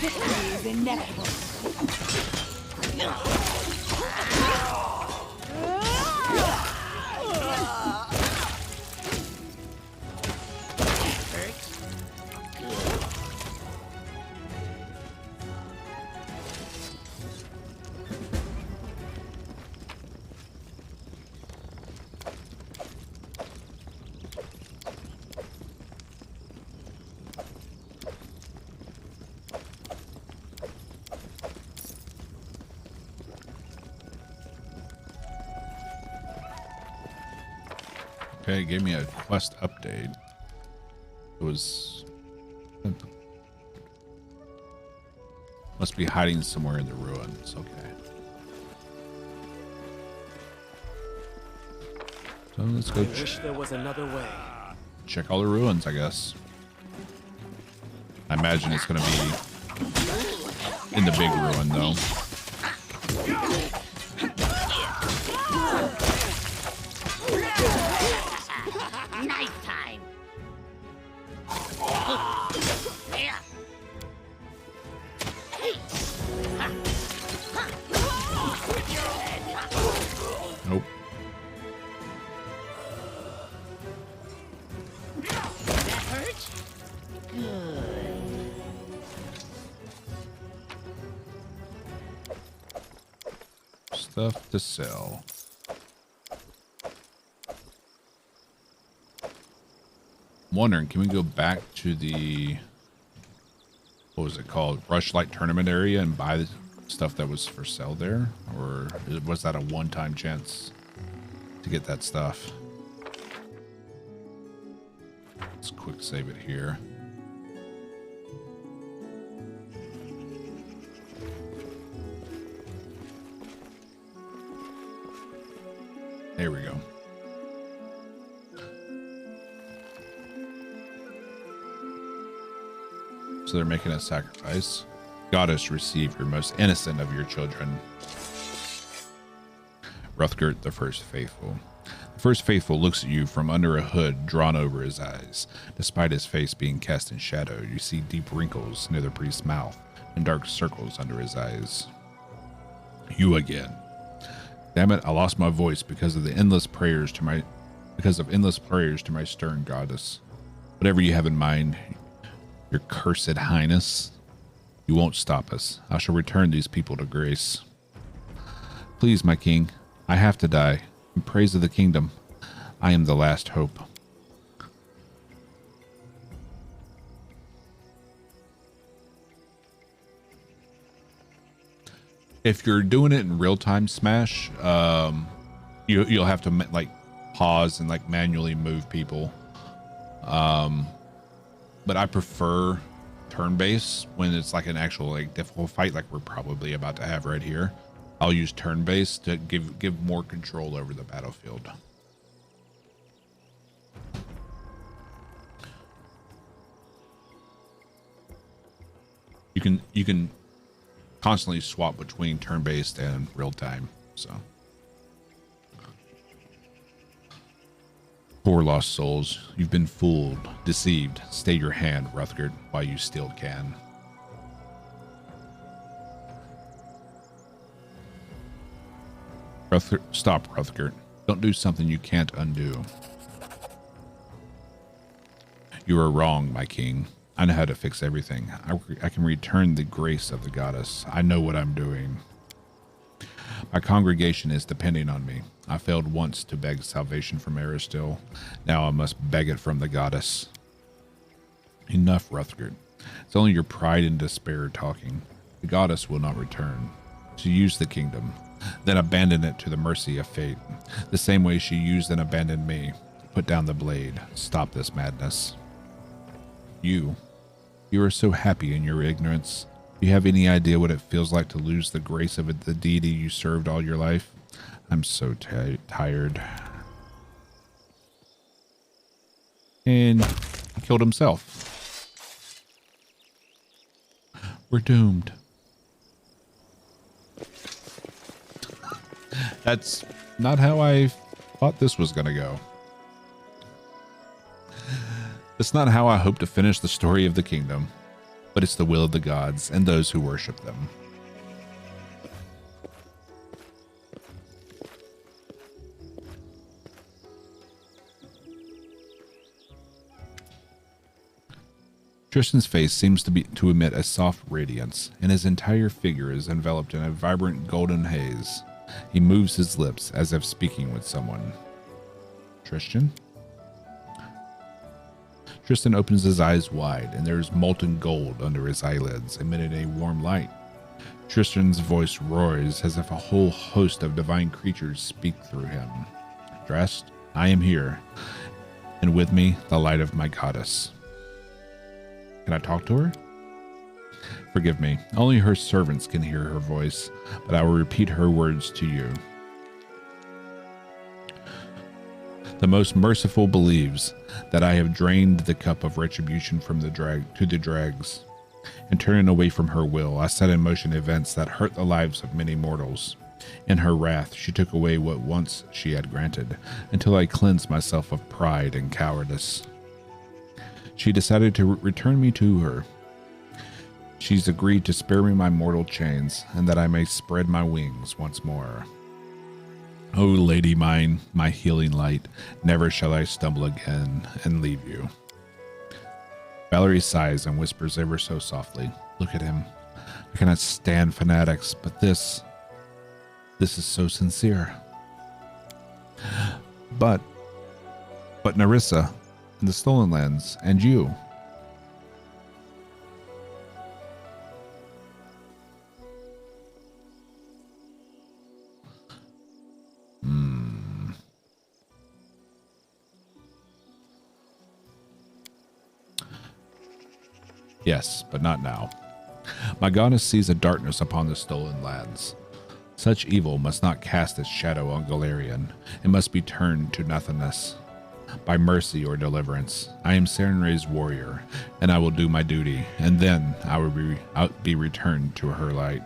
Victory is inevitable. Okay, it gave me a quest update. It was... must be hiding somewhere in the ruins. Okay. So let's go I wish there was another way. check all the ruins, I guess. I imagine it's going to be in the big ruin, though. Knife time. Yeah. Nope. That hurt? Good. Stuff to sell. wondering, can we go back to the, what was it called? Rushlight tournament area and buy the stuff that was for sale there? Or was that a one-time chance to get that stuff? Let's quick save it here. There we go. So they're making a sacrifice. Goddess, receive your most innocent of your children. Hrothgar, the first faithful. The first faithful looks at you from under a hood drawn over his eyes. Despite his face being cast in shadow, you see deep wrinkles near the priest's mouth and dark circles under his eyes. You again. Damn it, I lost my voice because of endless prayers to my stern goddess. Whatever you have in mind, your cursed highness, you won't stop us. I shall return these people to grace. Please, my king, I have to die. In praise of the kingdom, I am the last hope. If you're doing it in real-time Smash, you'll have to like pause and like manually move people. But I prefer turn-based when it's like an actual like difficult fight, like we're probably about to have right here. I'll use turn-based to give more control over the battlefield. You can constantly swap between turn-based and real-time, so. Poor lost souls, you've been fooled, deceived. Stay your hand, Hrothgar, while you still can. Stop, Hrothgar. Don't do something you can't undo. You are wrong, my king. I know how to fix everything. I can return the grace of the goddess. I know what I'm doing. My congregation is depending on me. I failed once to beg salvation from Aristil. Now I must beg it from the goddess. Enough, Hrothgar. It's only your pride and despair talking. The goddess will not return. She used the kingdom, then abandoned it to the mercy of fate. The same way she used and abandoned me. Put down the blade. Stop this madness. You are so happy in your ignorance. Do you have any idea what it feels like to lose the grace of the deity you served all your life? I'm so tired. And he killed himself. We're doomed. That's not how I thought this was going to go. It's not how I hope to finish the story of the kingdom, but it's the will of the gods and those who worship them. Tristan's face seems to emit a soft radiance, and his entire figure is enveloped in a vibrant golden haze. He moves his lips as if speaking with someone. Tristan? Tristan opens his eyes wide, and there is molten gold under his eyelids, emitting a warm light. Tristan's voice roars as if a whole host of divine creatures speak through him. Drast, I am here, and with me, the light of my goddess. Can I talk to her? Forgive me, only her servants can hear her voice, but I will repeat her words to you. The most merciful believes that I have drained the cup of retribution from the dregs, and turning away from her will, I set in motion events that hurt the lives of many mortals. In her wrath, she took away what once she had granted, until I cleansed myself of pride and cowardice. She decided to return me to her. She's agreed to spare me my mortal chains, and that I may spread my wings once more. O lady mine, my healing light, never shall I stumble again and leave you. Valerie sighs and whispers ever so softly, look at him. I cannot stand fanatics, but this is so sincere. But Nerissa, and the Stolen Lands, and you. Yes, but not now. My goddess sees a darkness upon the Stolen Lands. Such evil must not cast its shadow on Galarian. It must be turned to nothingness. By mercy or deliverance, I am Serenray's warrior, and I will do my duty, and then I will be returned to her light.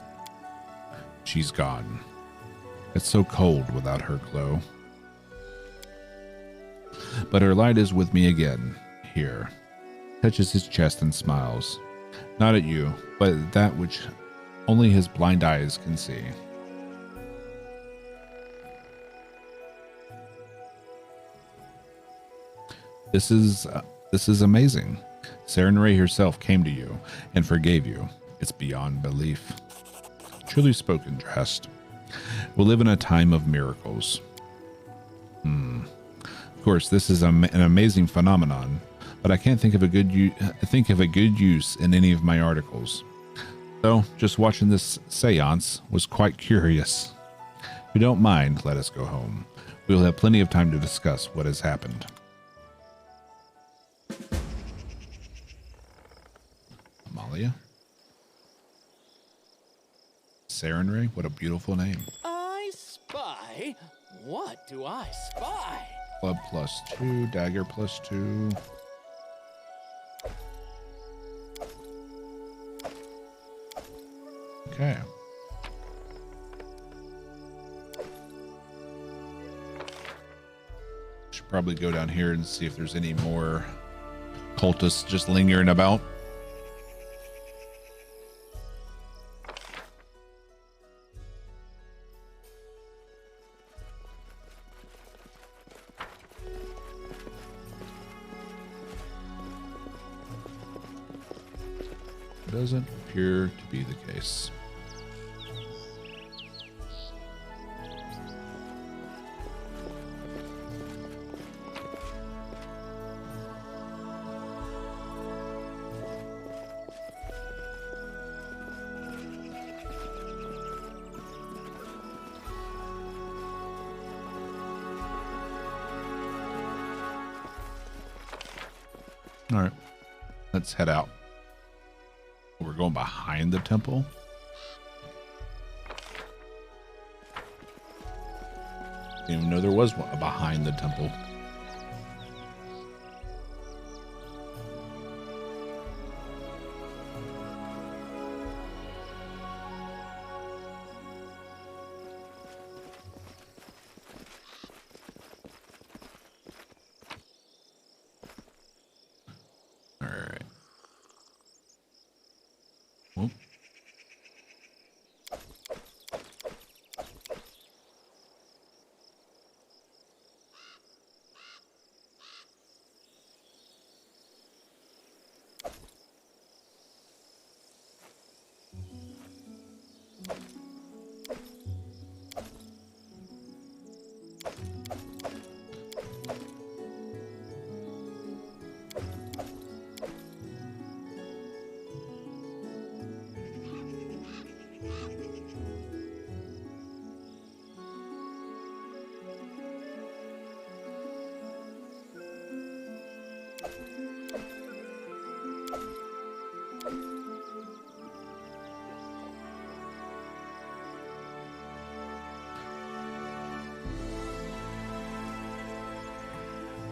She's gone. It's so cold without her glow. But her light is with me again, here. Touches his chest and smiles. Not at you, but at that which only his blind eyes can see. This is amazing. Serenray herself came to you and forgave you. It's beyond belief. Truly spoken, Drast. We live in a time of miracles. Of course, this is an amazing phenomenon, but I can't think of a good use in any of my articles. So, just watching this seance was quite curious. If you don't mind, let us go home. We will have plenty of time to discuss what has happened. Amalia? Serenray? What a beautiful name. I spy? What do I spy? Club +2, dagger +2. Okay. Should probably go down here and see if there's any more cultists just lingering about. Doesn't appear to be the case. All right, let's head out. We're going behind the temple. Didn't even know there was one behind the temple. All right. Well.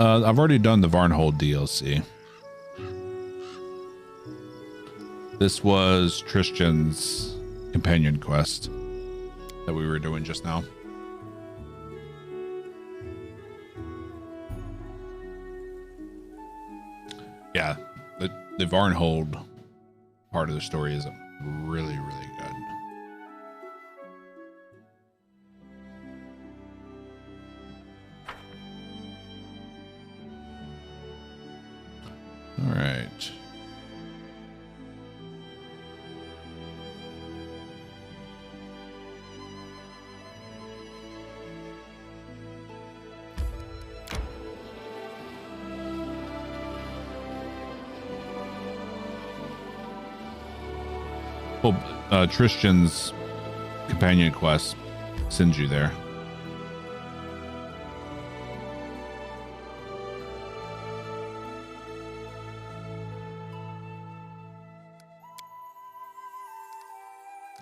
I've already done the Varnhold DLC. This was Tristan's companion quest that we were doing just now. Yeah, the Varnhold part of the story is really, really good. All right. Well, Tristan's companion quest sends you there.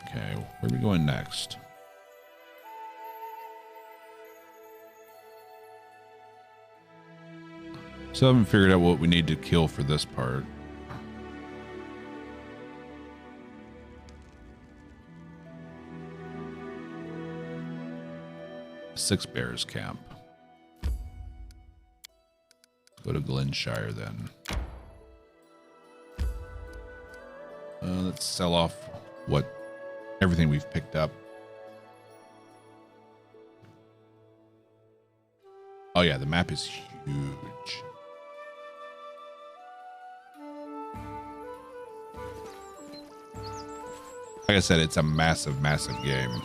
Okay, where are we going next? Still haven't figured out what we need to kill for this part. Six Bears Camp. Go to Glenshire then. Let's sell off everything we've picked up. Oh yeah, the map is huge. Like I said, it's a massive, massive game.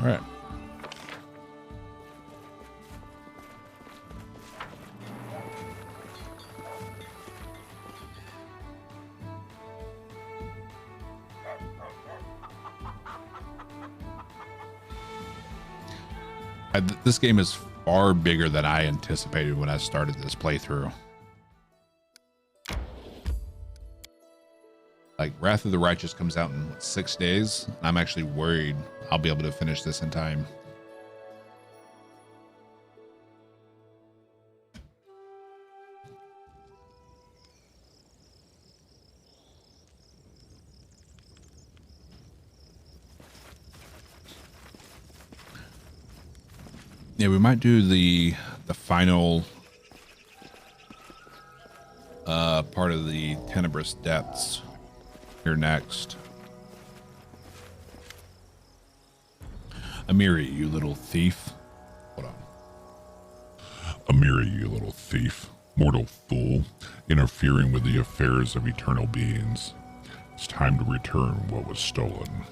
All right. This game is far bigger than I anticipated when I started this playthrough. Like, Wrath of the Righteous comes out in 6 days. I'm actually worried I'll be able to finish this in time. Yeah, we might do the final part of the Tenebrous Depths here next. Amiri, you little thief. Hold on. Amiri, you little thief. Mortal fool, interfering with the affairs of eternal beings. It's time to return what was stolen.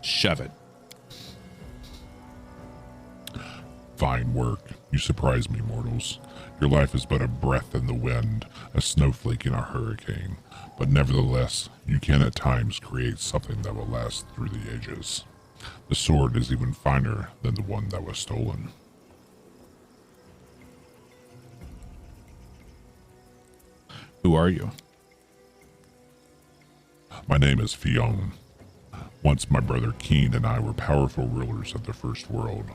Shove it. Fine work. You surprise me, mortals. Your life is but a breath in the wind, a snowflake in a hurricane. But nevertheless, you can at times create something that will last through the ages. The sword is even finer than the one that was stolen. Who are you? My name is Fionn. Once my brother Keen and I were powerful rulers of the First World.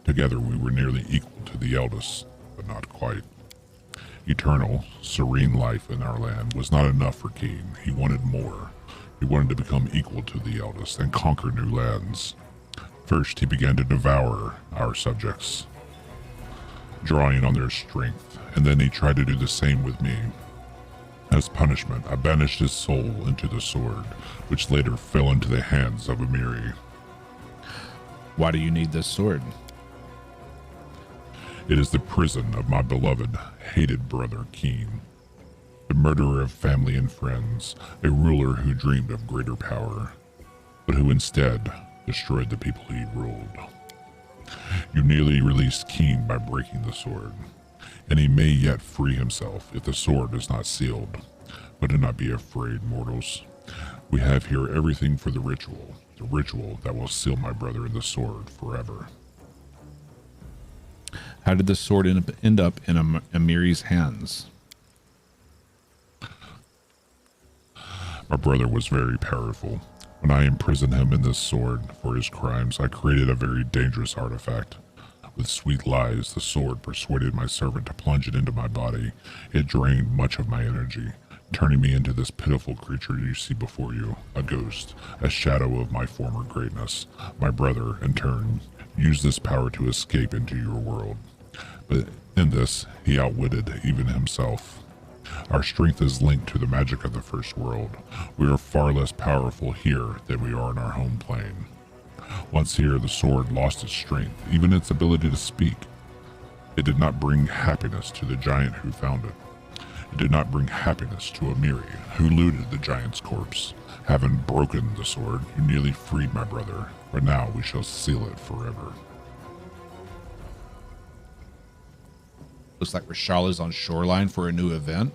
Together we were nearly equal to the eldest, but not quite. Eternal, serene life in our land was not enough for Keen. He wanted more. He wanted to become equal to the eldest and conquer new lands. First, he began to devour our subjects, drawing on their strength, and then he tried to do the same with me. As punishment, I banished his soul into the sword, which later fell into the hands of Amiri. Why do you need this sword? It is the prison of my beloved, hated brother Keen. The murderer of family and friends, a ruler who dreamed of greater power, but who instead destroyed the people he ruled. You nearly released Keen by breaking the sword, and he may yet free himself if the sword is not sealed. But do not be afraid, mortals. We have here everything for the ritual that will seal my brother in the sword forever. How did the sword end up in Amiri's hands? My brother was very powerful. When I imprisoned him in this sword for his crimes, I created a very dangerous artifact. With sweet lies, the sword persuaded my servant to plunge it into my body. It drained much of my energy, turning me into this pitiful creature you see before you, a ghost, a shadow of my former greatness. My brother, in turn, used this power to escape into your world. But in this, he outwitted even himself. Our strength is linked to the magic of the first world. We are far less powerful here than we are in our home plane. Once here, the sword lost its strength, even its ability to speak. It did not bring happiness to the giant who found it. It did not bring happiness to Amiri, who looted the giant's corpse. Having broken the sword, you nearly freed my brother, but now we shall seal it forever. Looks like Rashala's on Shoreline for a new event.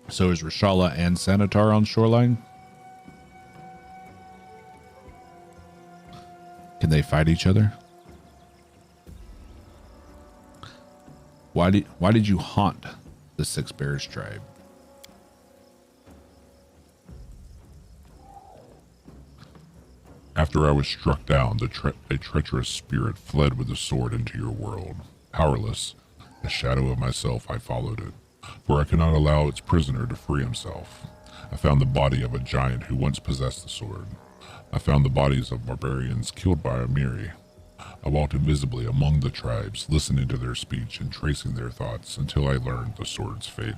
So is Rashala and Sanitar on Shoreline? Can they fight each other? Why did you haunt the Six Bears tribe? After I was struck down, a treacherous spirit fled with the sword into your world. Powerless, a shadow of myself, I followed it, for I could not allow its prisoner to free himself. I found the body of a giant who once possessed the sword. I found the bodies of barbarians killed by Amiri. I walked invisibly among the tribes, listening to their speech and tracing their thoughts until I learned the sword's fate.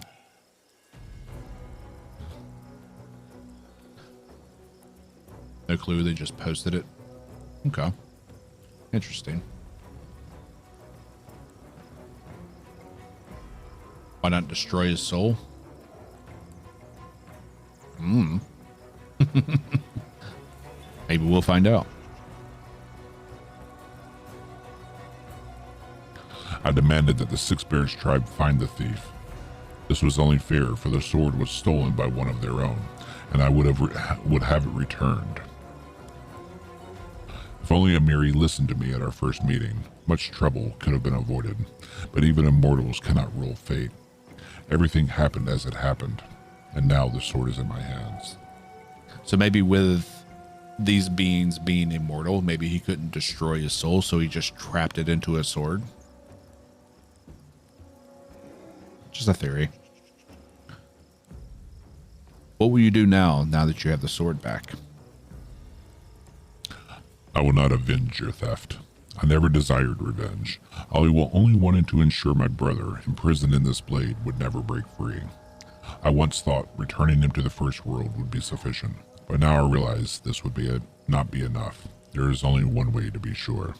No clue, they just posted it. Okay. Interesting. Why not destroy his soul? Maybe we'll find out. I demanded that the Six Bears tribe find the thief. This was only fair, for the sword was stolen by one of their own, and I would have it returned. If only Amiri listened to me at our first meeting, much trouble could have been avoided. But even immortals cannot rule fate. Everything happened as it happened, and now the sword is in my hands. So maybe with these beings being immortal, maybe he couldn't destroy his soul, so he just trapped it into a sword. Just a theory. What will you do now that you have the sword back? I will not avenge your theft. I never desired revenge. I only wanted to ensure my brother, imprisoned in this blade, would never break free. I once thought returning him to the first world would be sufficient, but now I realize this would not be enough. There is only one way to be sure.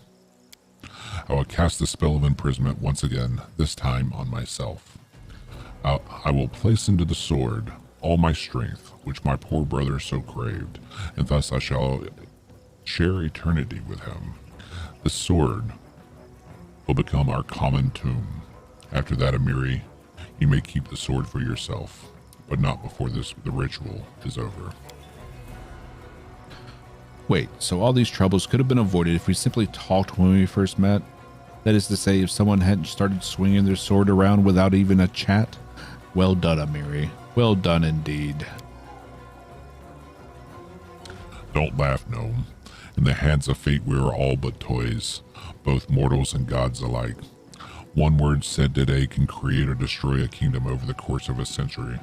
I will cast the spell of imprisonment once again, this time on myself. I will place into the sword all my strength, which my poor brother so craved, and thus I shall share eternity with him. The sword will become our common tomb. After that, Amiri, you may keep the sword for yourself, but not before the ritual is over. Wait, so all these troubles could have been avoided if we simply talked when we first met? That is to say, if someone hadn't started swinging their sword around without even a chat? Well done, Amiri. Well done indeed. Don't laugh, gnome. In the hands of fate we are all but toys, both mortals and gods alike. One word said today can create or destroy a kingdom over the course of a century.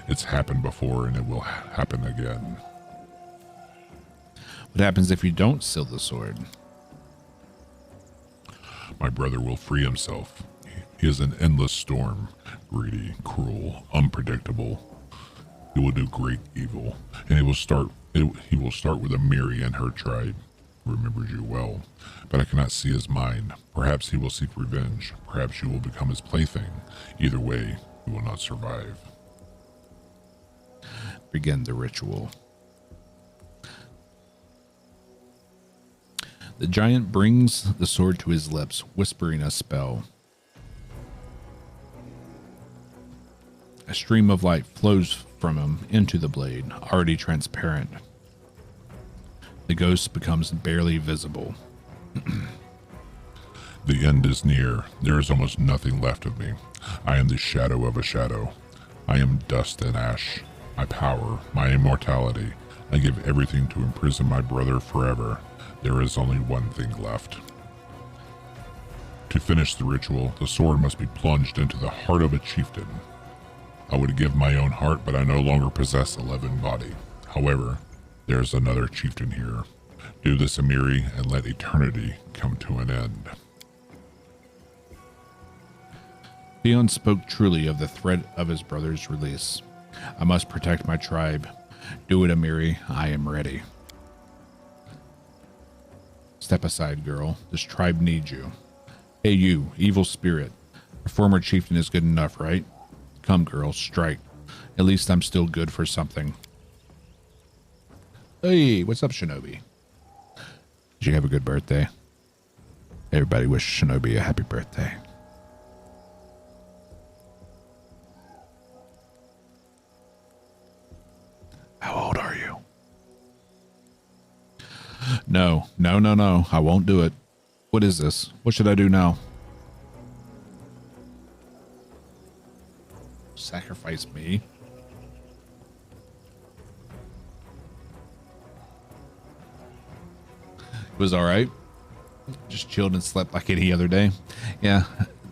It's happened before and it will happen again. What happens if you don't seal the sword? My brother will free himself. He is an endless storm, greedy, cruel, unpredictable. He will do great evil, and he will start with Amiri and her tribe. He remembers you well, but I cannot see his mind. Perhaps he will seek revenge. Perhaps you will become his plaything. Either way, he will not survive. Begin the ritual. The giant brings the sword to his lips, whispering a spell. A stream of light flows from him into the blade, already transparent. The ghost becomes barely visible. The end is near. There is almost nothing left of me. I am the shadow of a shadow. I am dust and ash. My power, my immortality. I give everything to imprison my brother forever. There is only one thing left. To finish the ritual, the sword must be plunged into the heart of a chieftain. I would give my own heart, but I no longer possess a living body. However, there's another chieftain here. Do this, Amiri, and let eternity come to an end. Theon spoke truly of the threat of his brother's release. I must protect my tribe. Do it, Amiri. I am ready. Step aside, girl. This tribe needs you. Hey, you, evil spirit. A former chieftain is good enough, right? Come, girl, strike. At least I'm still good for something. Hey, what's up, Shinobi? Did you have a good birthday? Everybody wish Shinobi a happy birthday. How old are you? No. I won't do it. What is this? What should I do now? Sacrifice me? It was all right. Just chilled and slept like any other day. Yeah.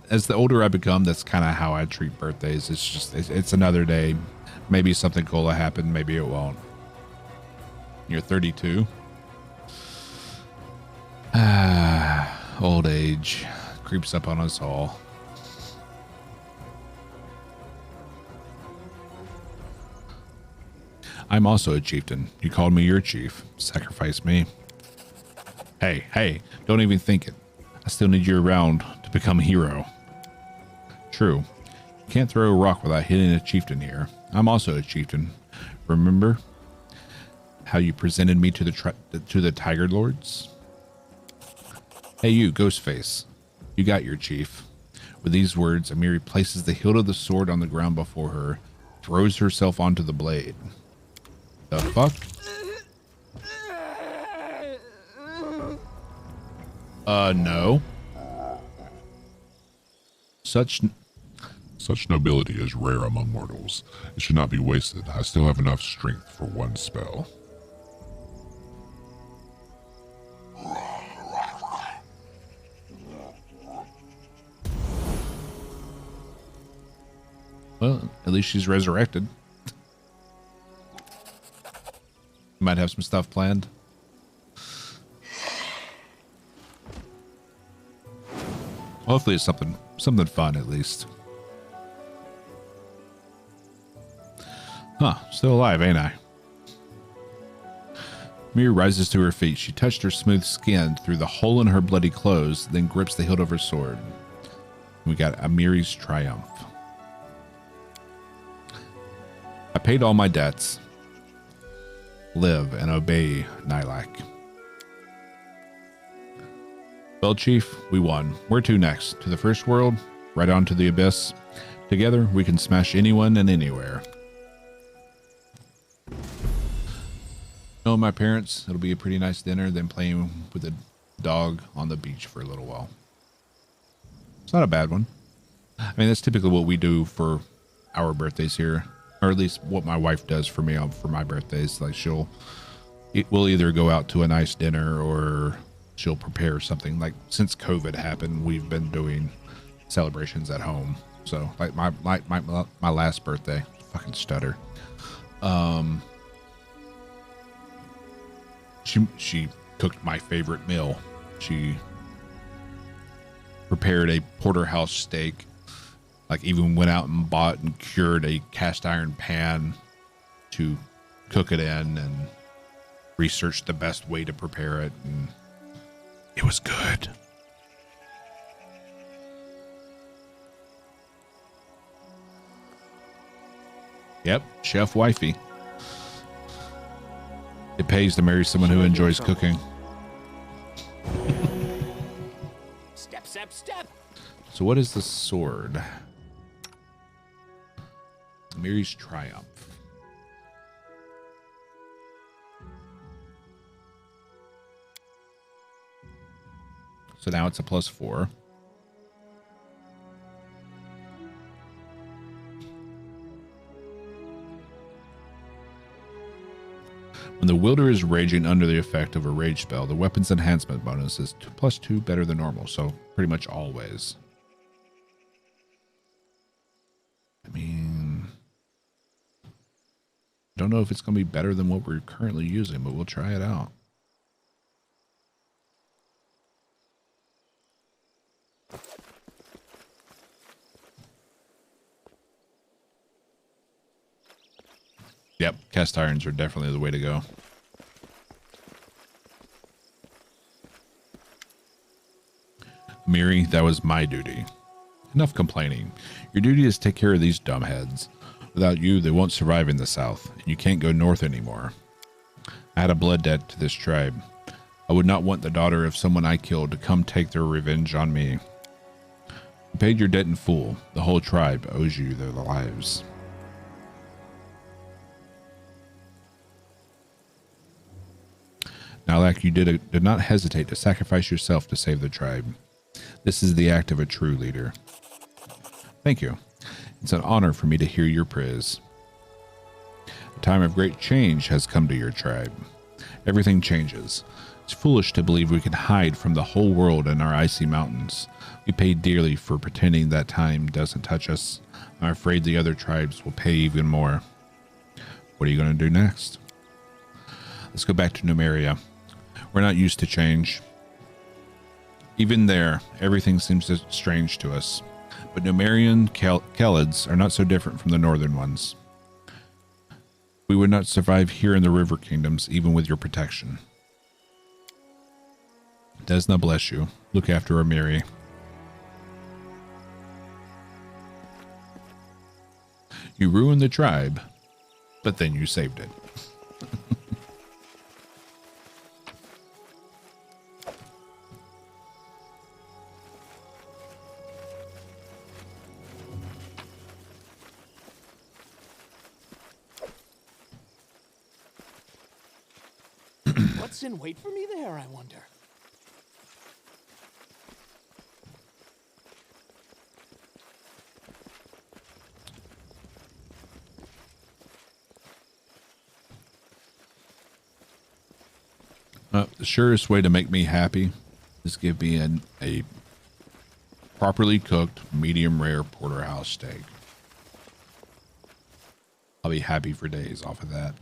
As the older I become, that's kind of how I treat birthdays. It's just, it's another day. Maybe something cool will happen. Maybe it won't. You're 32. Old age creeps up on us all. I'm also a chieftain. You called me your chief. Sacrifice me. Hey, don't even think it. I still need you around to become a hero. True. You can't throw a rock without hitting a chieftain here. I'm also a chieftain. Remember how you presented me to the Tiger Lords? Hey, you, Ghostface. You got your chief. With these words, Amiri places the hilt of the sword on the ground before her, throws herself onto the blade. The fuck? No. Such nobility is rare among mortals. It should not be wasted. I still have enough strength for one spell. Well, at least she's resurrected. Might have some stuff planned. Hopefully it's something fun at least. Huh, still alive, ain't I? Mir rises to her feet. She touched her smooth skin through the hole in her bloody clothes, then grips the hilt of her sword. We got Amiri's triumph. I paid all my debts. Live and obey, Nylak. Well, Chief, we won. Where to next? To the first world? Right on to the abyss? Together, we can smash anyone and anywhere. No, my parents, it'll be a pretty nice dinner, then playing with a dog on the beach for a little while. It's not a bad one. I mean, that's typically what we do for our birthdays here, or at least what my wife does for me for my birthdays. Like we'll either go out to a nice dinner or she'll prepare something. Like since COVID happened, we've been doing celebrations at home. So like my last birthday, fucking stutter. She cooked my favorite meal. She prepared a porterhouse steak. Like even went out and bought and cured a cast iron pan to cook it in and researched the best way to prepare it. And it was good. Yep, Chef Wifey. It pays to marry someone who enjoys cooking. Step, step, step. So what is the sword? Mary's triumph. So now it's a +4. When the wielder is raging under the effect of a rage spell, the weapon's enhancement bonus is +2 better than normal, so pretty much always. I mean, Don't know if it's going to be better than what we're currently using, but we'll try it out. Yep, cast irons are definitely the way to go. Miri, that was my duty. Enough complaining. Your duty is to take care of these dumbheads. Without you, they won't survive in the south, and you can't go north anymore. I had a blood debt to this tribe. I would not want the daughter of someone I killed to come take their revenge on me. You paid your debt in full. The whole tribe owes you their lives. Nalak, you did not hesitate to sacrifice yourself to save the tribe. This is the act of a true leader. Thank you. It's an honor for me to hear your praise. A time of great change has come to your tribe. Everything changes. It's foolish to believe we can hide from the whole world in our icy mountains. We pay dearly for pretending that time doesn't touch us. I'm afraid the other tribes will pay even more. What are you going to do next? Let's go back to Numeria. We're not used to change. Even there, everything seems strange to us. But Numerian Khalids are not so different from the northern ones. We would not survive here in the river kingdoms, even with your protection. Desna bless you. Look after Amiri. You ruined the tribe, but then you saved it. What's in wait for me there, I wonder? The surest way to make me happy is give me a properly cooked, medium rare porterhouse steak. I'll be happy for days off of that.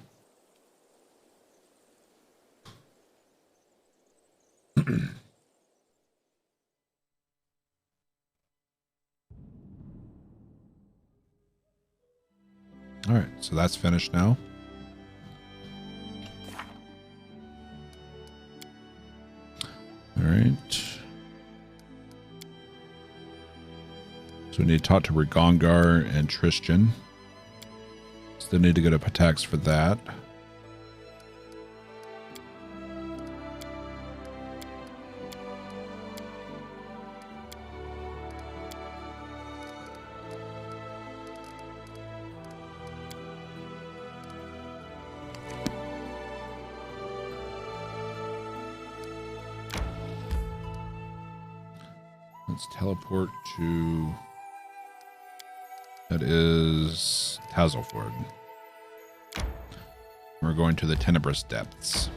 All right, so that's finished now. All right. So we need to talk to Rigongar and Tristan. Still need to go to Patax for that. Let's teleport to, that is Tazelford. We're going to the Tenebrous Depths.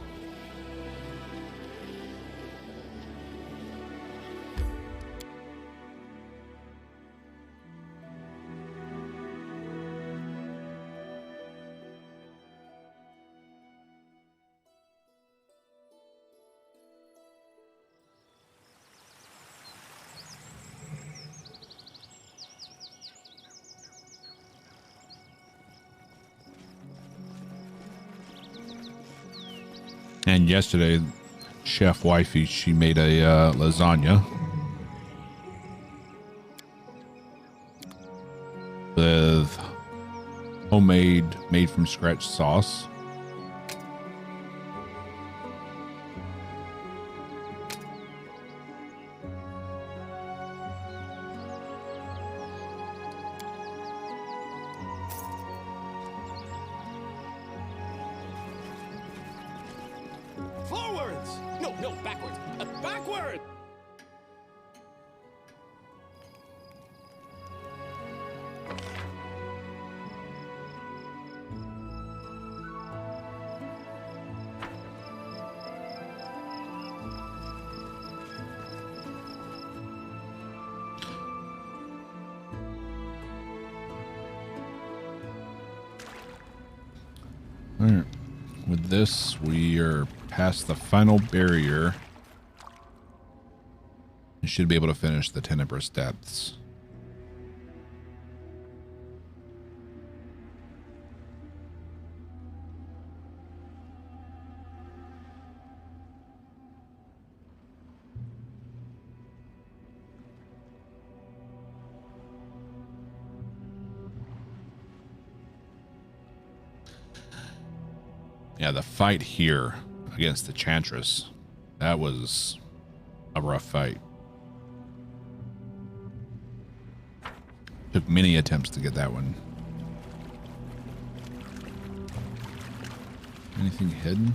And yesterday, Chef Wifey, she made a lasagna with homemade, made from scratch sauce. Forwards! No, backwards. Backward! All right. With this, we are past the final barrier. You should be able to finish the Tenebrous Depths. Yeah, the fight here against the Chantress, that was a rough fight. Took many attempts to get that one. Anything hidden?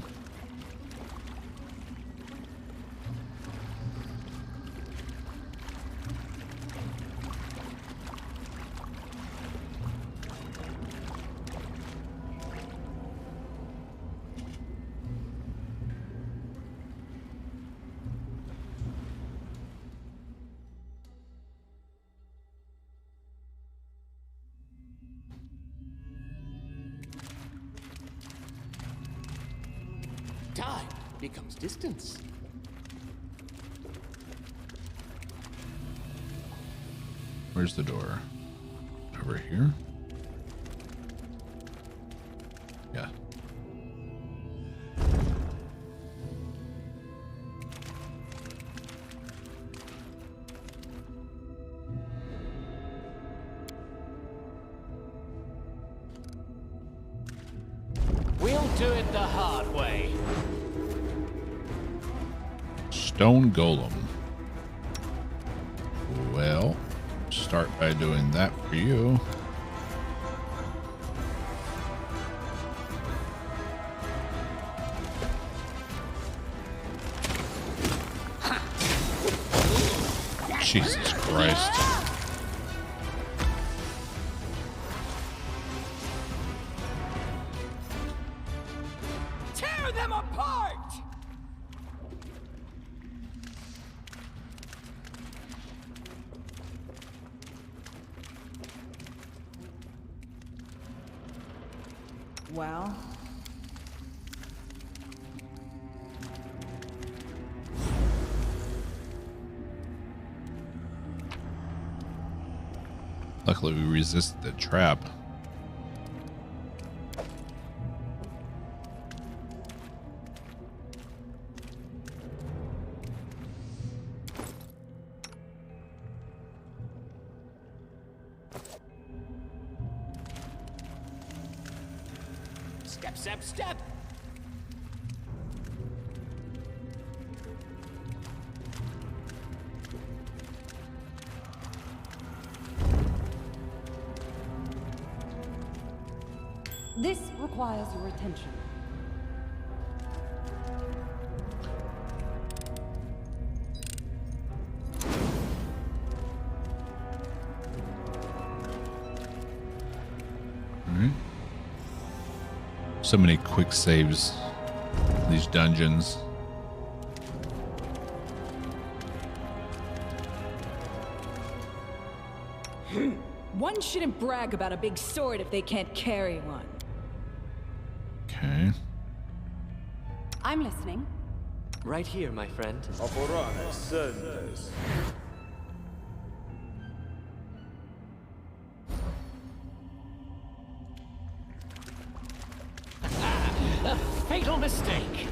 Time becomes distance. Where's the door? Over here? Yeah. We'll do it the hard way. Stone Golem. Well, start by doing that for you. Jesus Christ. Tear them apart! Well, Luckily, we resisted the trap. Step, step, step. this requires your attention. So many quick saves. These dungeons. One shouldn't brag about a big sword if they can't carry one. Okay. I'm listening. Right here, my friend. A fatal mistake.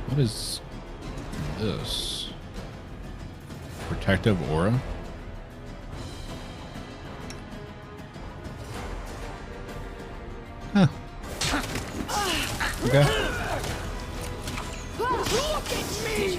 What is this? Protective aura? Huh. Okay. Look at me!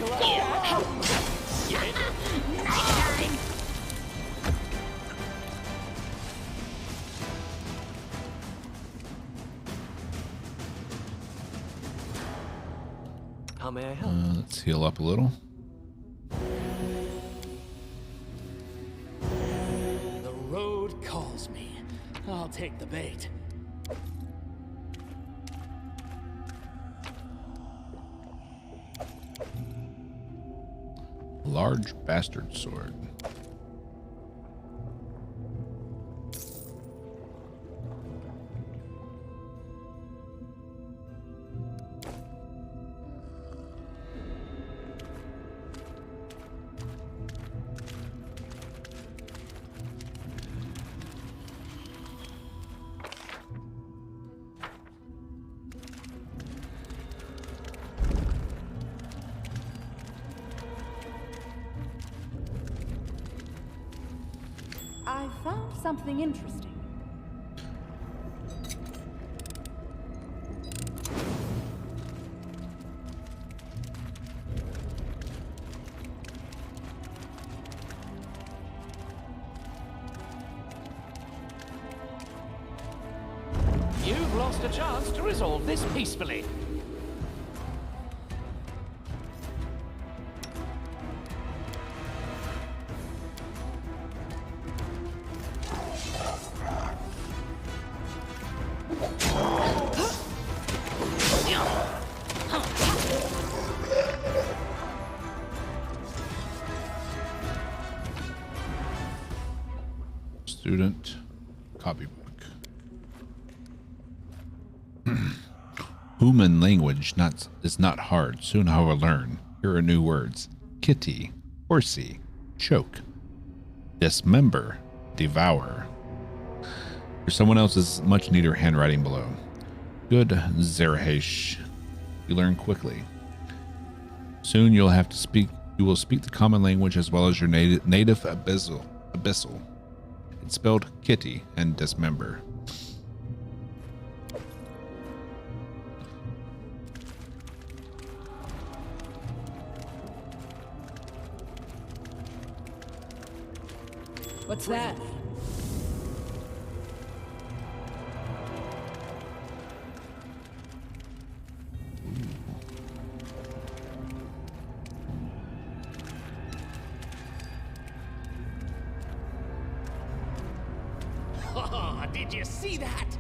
How may I help? Let's heal up a little. The road calls me. I'll take the bait. Large bastard sword. something interesting. You've lost a chance to resolve this peacefully. Student copybook. Human language is not hard. Soon I will learn. Here are new words: kitty, horsey, choke, dismember, devour. There's someone else's much neater handwriting below. Good, Zerahesh. You learn quickly. Soon you will speak the common language as well as your native abyssal. It's spelled kitty and dismember. What's that? Did you see that?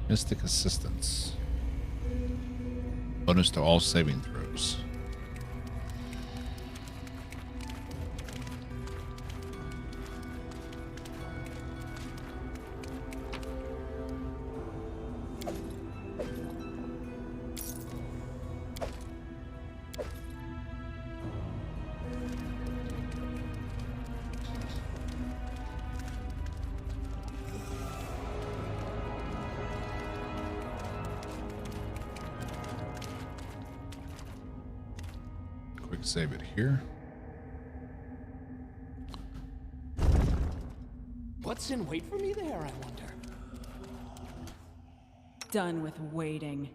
Mystic assistance. Bonus to all saving throws. Save it here. What's in wait for me there, I wonder? Done with waiting.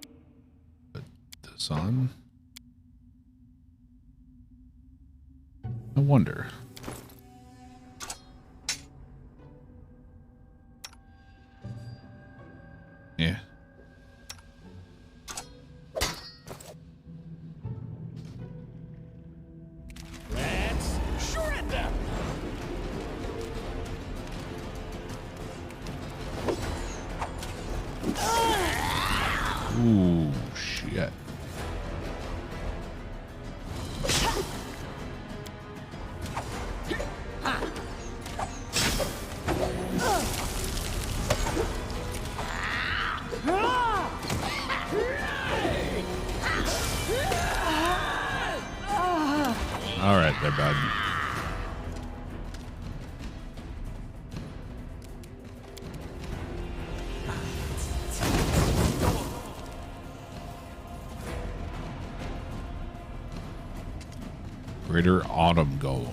Put this on. I wonder. Yeah. Ooh, shit. All right, there, bud. Greater Autumn Golem.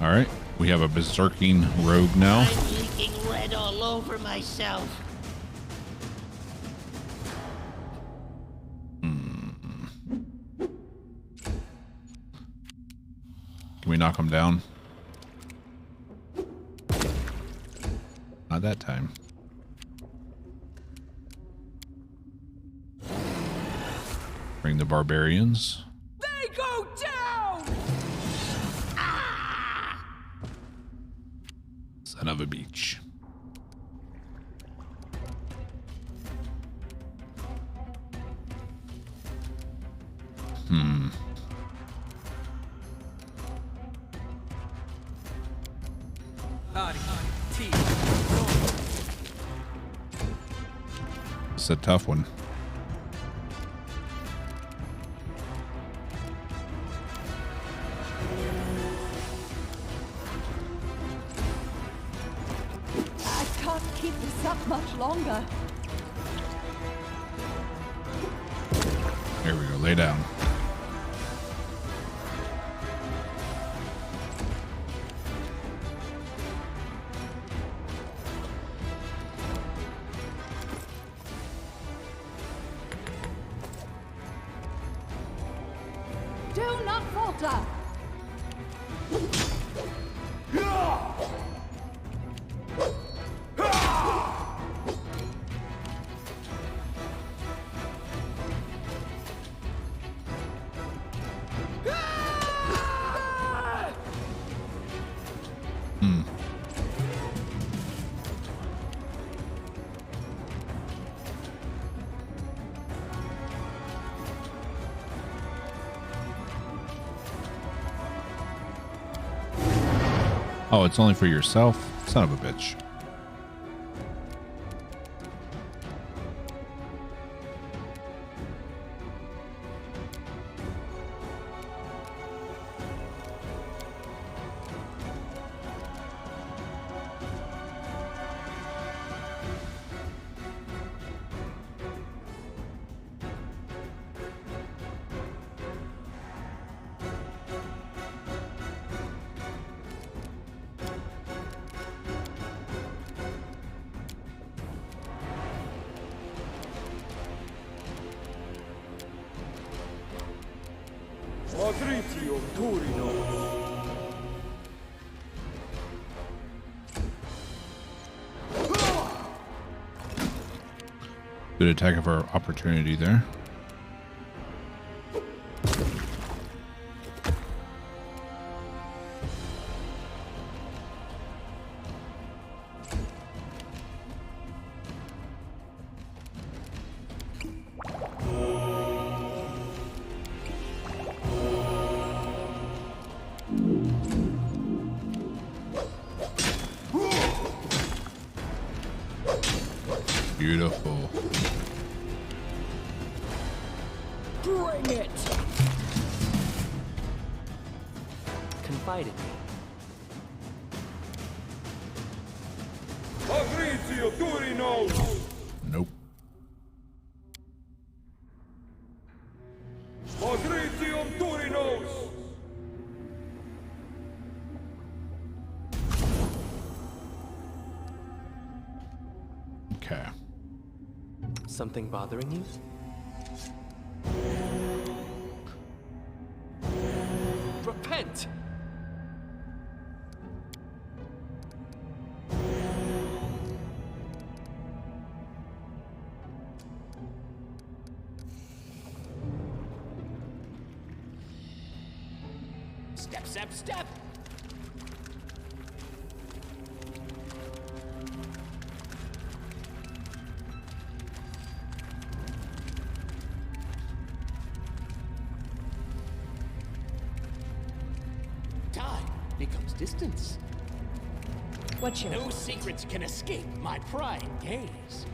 All right, we have a berserking rogue now. I'm leaking red all over myself. Can we knock him down? Not that time. Bring the barbarians. They go down! Son of a beach. It's a tough one. much longer. There we go. Lay down. Do not falter! Oh, it's only for yourself? Son of a bitch. Good attack of our opportunity there. Beautiful. Bring it! Confide in me. Nope. Okay. Something bothering you? Repent! Step, step, step! Time becomes distance. What's your... No secrets can escape my prying gaze.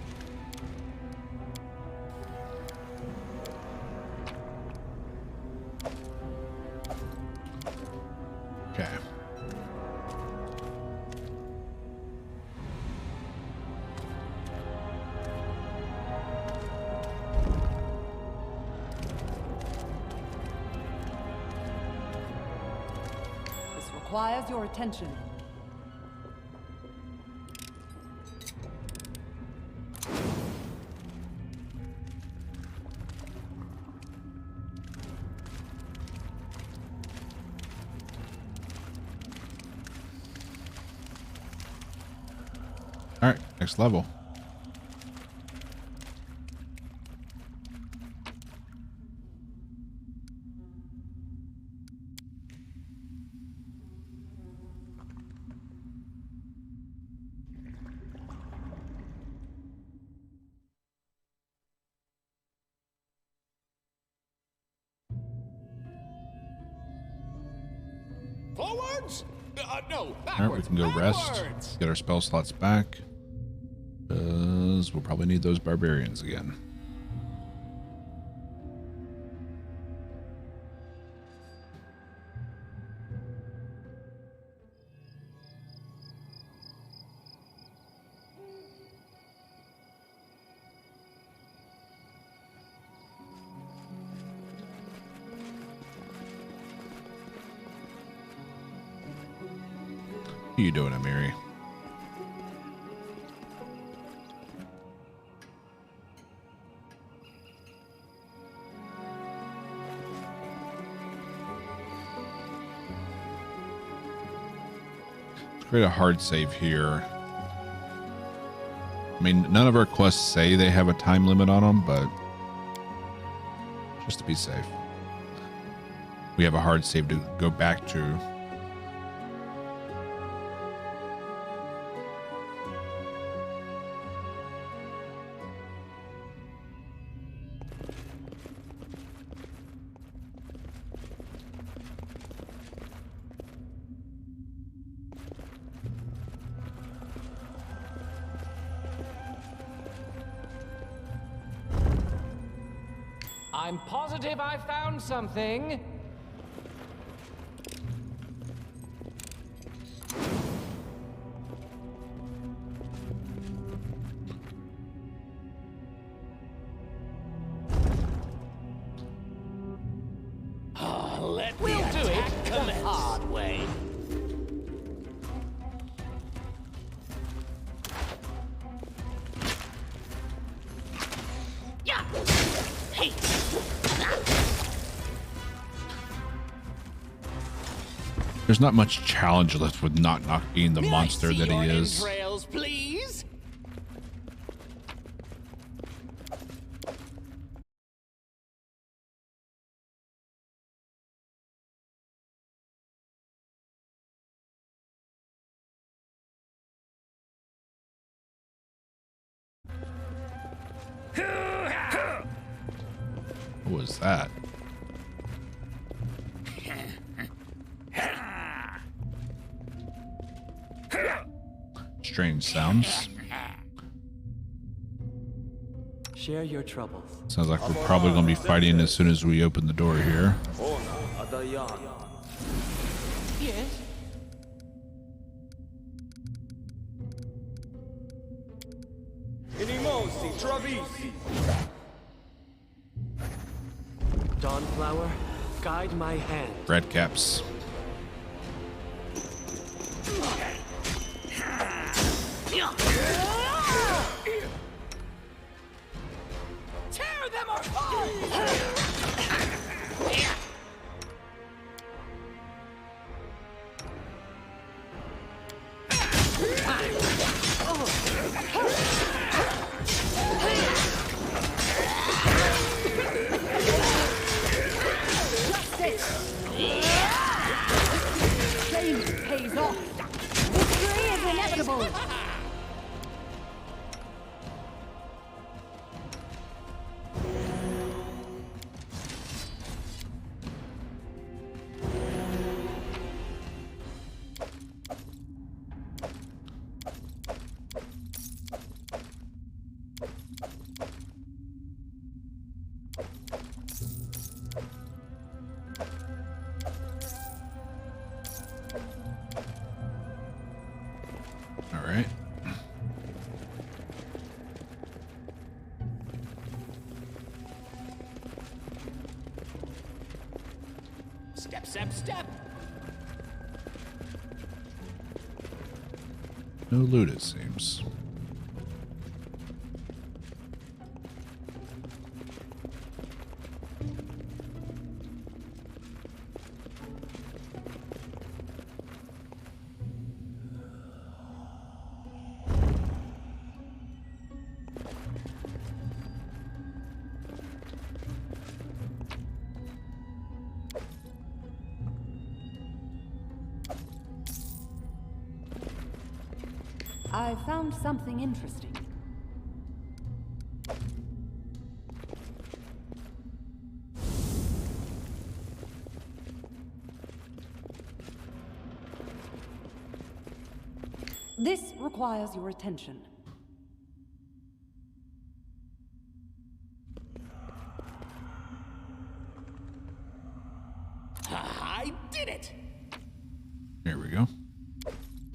Okay. This requires your attention. All right, next level. Forwards? No, All right, backwards. we can go rest. Backwards. Get our spell slots back. Because we'll probably need those barbarians again. How you doing, Amiri? Let's create a hard save here. I mean, none of our quests say they have a time limit on them, but just to be safe, we have a hard save to go back to. I'm positive I found something. Let We'll the do it attack the commence. hard way. Yeah. Hey. There's not much challenge left with Knock Knock being the May I monster see that he your is. entrails, please? What was that? Strange sounds. Share your troubles. Sounds like we're probably going to be fighting as soon as we open the door here. Yes. Dawnflower, guide my hand. Red caps. Tear them apart! Training pays off. Victory is inevitable. All right. Step, step, step. No loot, it seems. I found something interesting. This requires your attention. I did it. Here we go.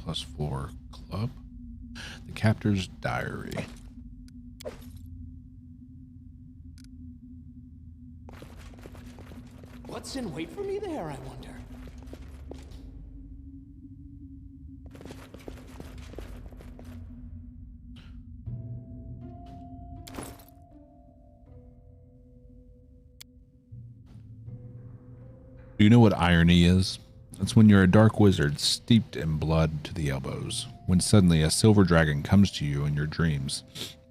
+4 club. The captor's diary. What's in wait for me there, I wonder? Do you know what irony is? It's when you're a dark wizard steeped in blood to the elbows, when suddenly a silver dragon comes to you in your dreams,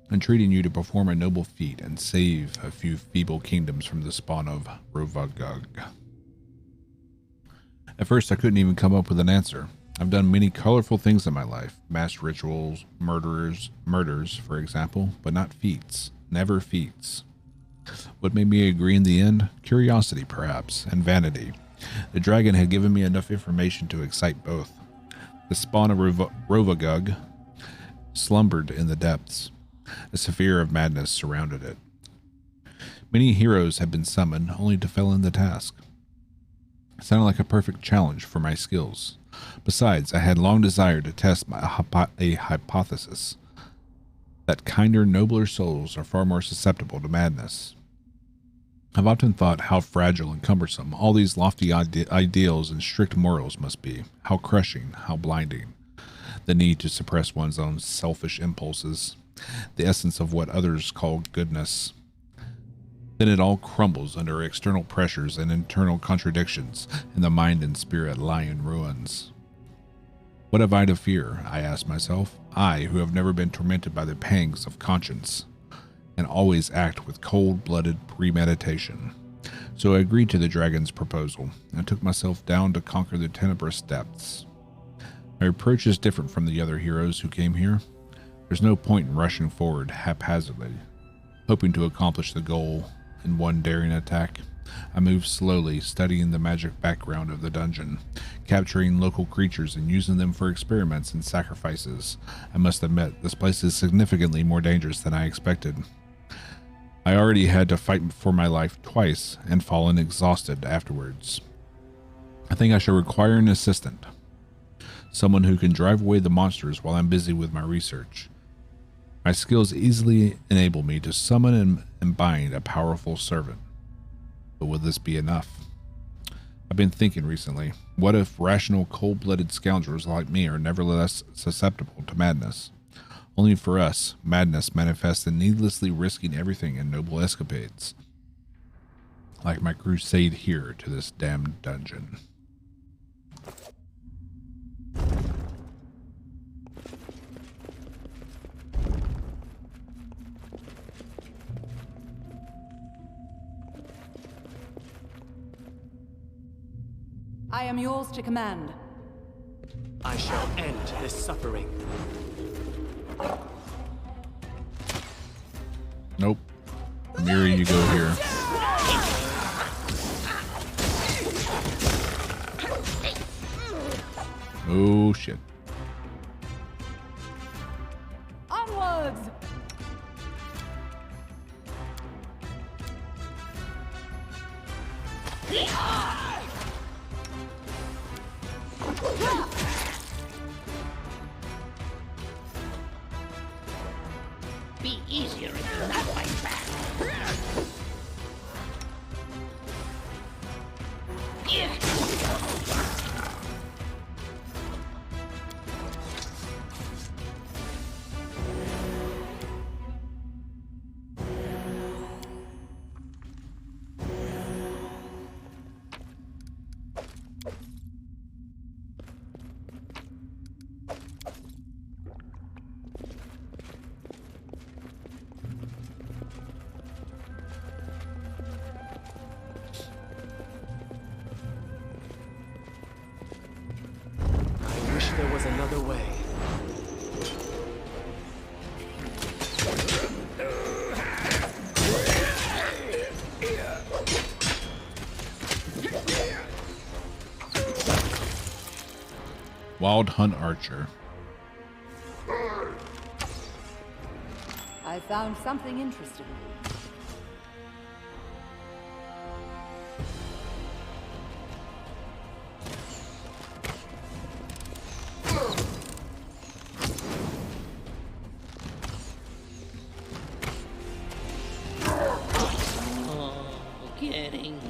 entreating you to perform a noble feat and save a few feeble kingdoms from the spawn of Rovagug. At first, I couldn't even come up with an answer. I've done many colorful things in my life, mass rituals, murders, for example, but not feats, never feats. What made me agree in the end? Curiosity, perhaps, and vanity. The dragon had given me enough information to excite both. The spawn of Rovagug slumbered in the depths. A sphere of madness surrounded it. Many heroes had been summoned, only to fail in the task. It sounded like a perfect challenge for my skills. Besides, I had long desired to test a hypothesis that kinder, nobler souls are far more susceptible to madness. I've often thought how fragile and cumbersome all these lofty ideals and strict morals must be, how crushing, how blinding. The need to suppress one's own selfish impulses, the essence of what others call goodness. Then it all crumbles under external pressures and internal contradictions, and the mind and spirit lie in ruins. What have I to fear, I ask myself, I who have never been tormented by the pangs of conscience, and always act with cold-blooded premeditation. So I agreed to the dragon's proposal, and took myself down to conquer the tenebrous depths. My approach is different from the other heroes who came here. There's no point in rushing forward haphazardly, hoping to accomplish the goal in one daring attack. I move slowly, studying the magic background of the dungeon, capturing local creatures and using them for experiments and sacrifices. I must admit, this place is significantly more dangerous than I expected. I already had to fight for my life twice and fallen exhausted afterwards. I think I should require an assistant, someone who can drive away the monsters while I'm busy with my research. My skills easily enable me to summon and bind a powerful servant. But will this be enough? I've been thinking recently, what if rational, cold-blooded scoundrels like me are nevertheless susceptible to madness? Only for us, madness manifests in needlessly risking everything in noble escapades. Like my crusade here to this damned dungeon. I am yours to command. I shall end this suffering. Nope. Miri, you go here. Oh shit. Onwards! Be easier if you're not like that. I wish there was another way. Wild Hunt Archer. I found something interesting. Oh, getting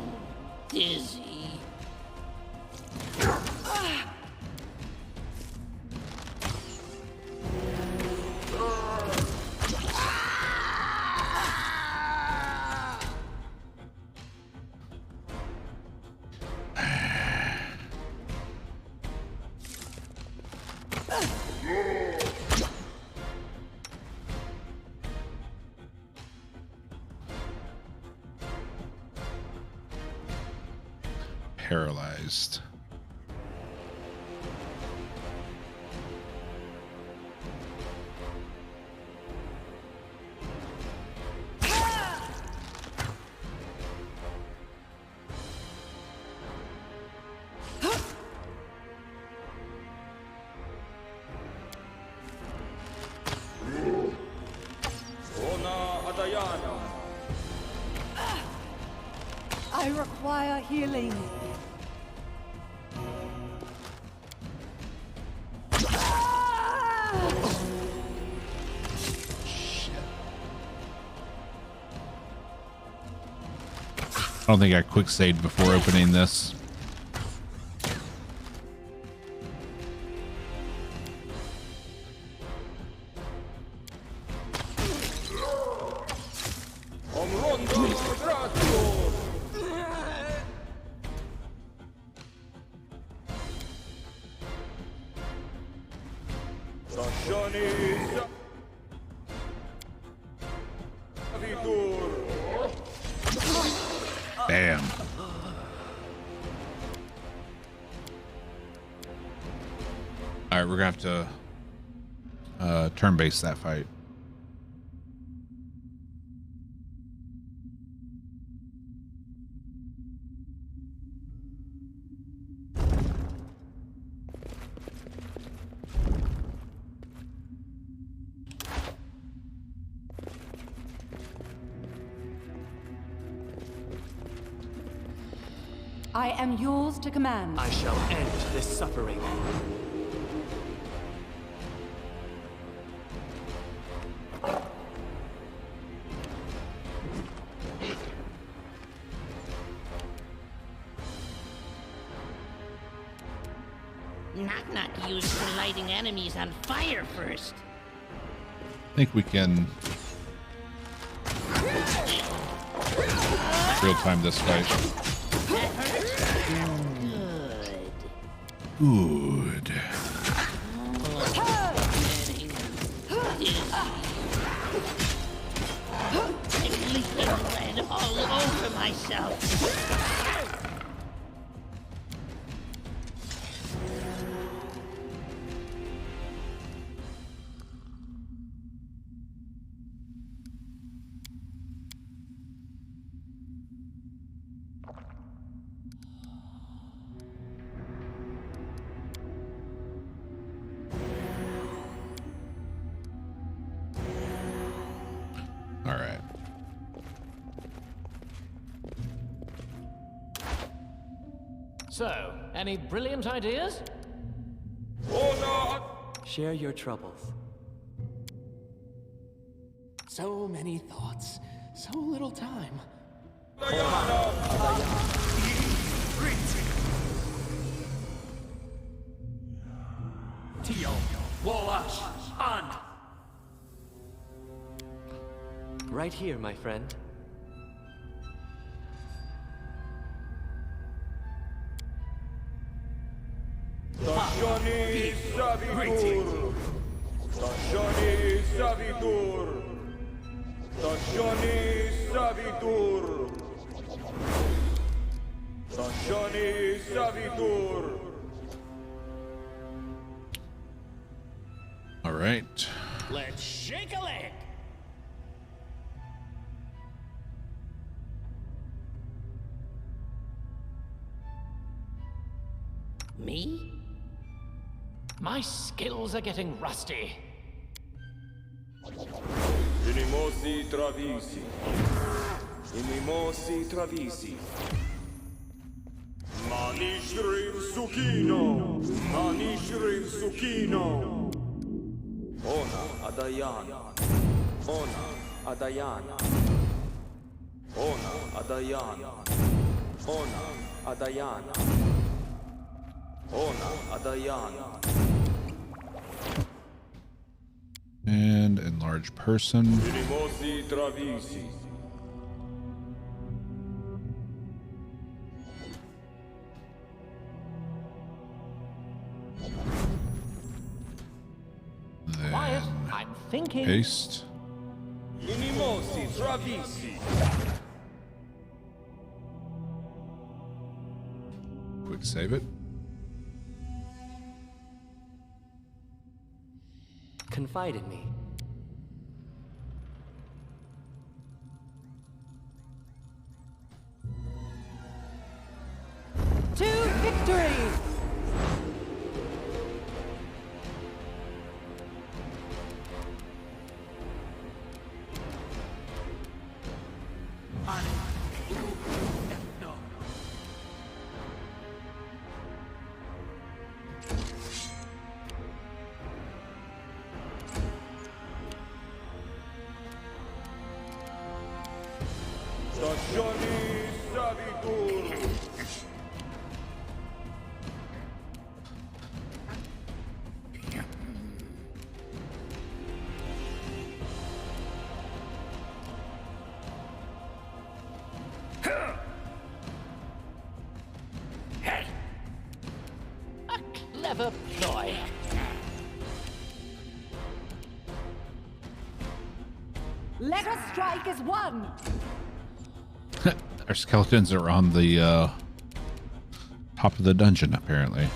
dizzy. paralyzed. I require healing. I don't think I quick saved before opening this. Bam. All right, we're gonna have to turn base that fight. I am yours to command. I shall end this suffering. Knock-knock used for lighting enemies on fire first. I think we can real time this fight. That hurts? Good. Good. I'm leaking red all over myself. All right. So, any brilliant ideas? Share your troubles. So many thoughts, so little time. Tio, Wolash, on. Right here, my friend. Stasioni Savitur. Stasioni Savitur. Stasioni Savitur. Stasioni Savitur. All right. Let's shake a leg. Me? My skills are getting rusty. Inimosi Travisi. Inimosi Travisi. Manishrim Sukino. Manishrim Sukino. Ona Adayana. Ona Adayana. Ona Adayana. Ona Adayana. Ona Adayana. And enlarge person. Inimosi Travisi. Quiet, Then I'm thinking. paste. Inimosi Travisi. Quick save it. Confide in me. To victory! Stagioni Savitur. A clever ploy. Let us strike as one! Our skeletons are on the top of the dungeon, apparently.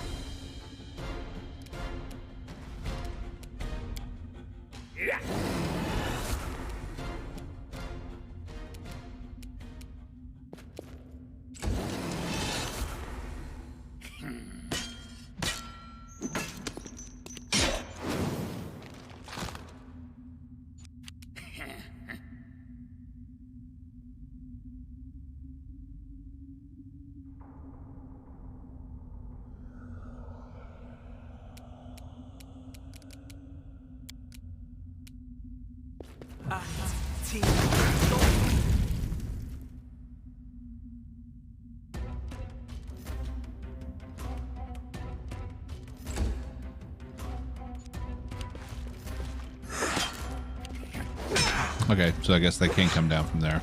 Okay, so I guess they can't come down from there.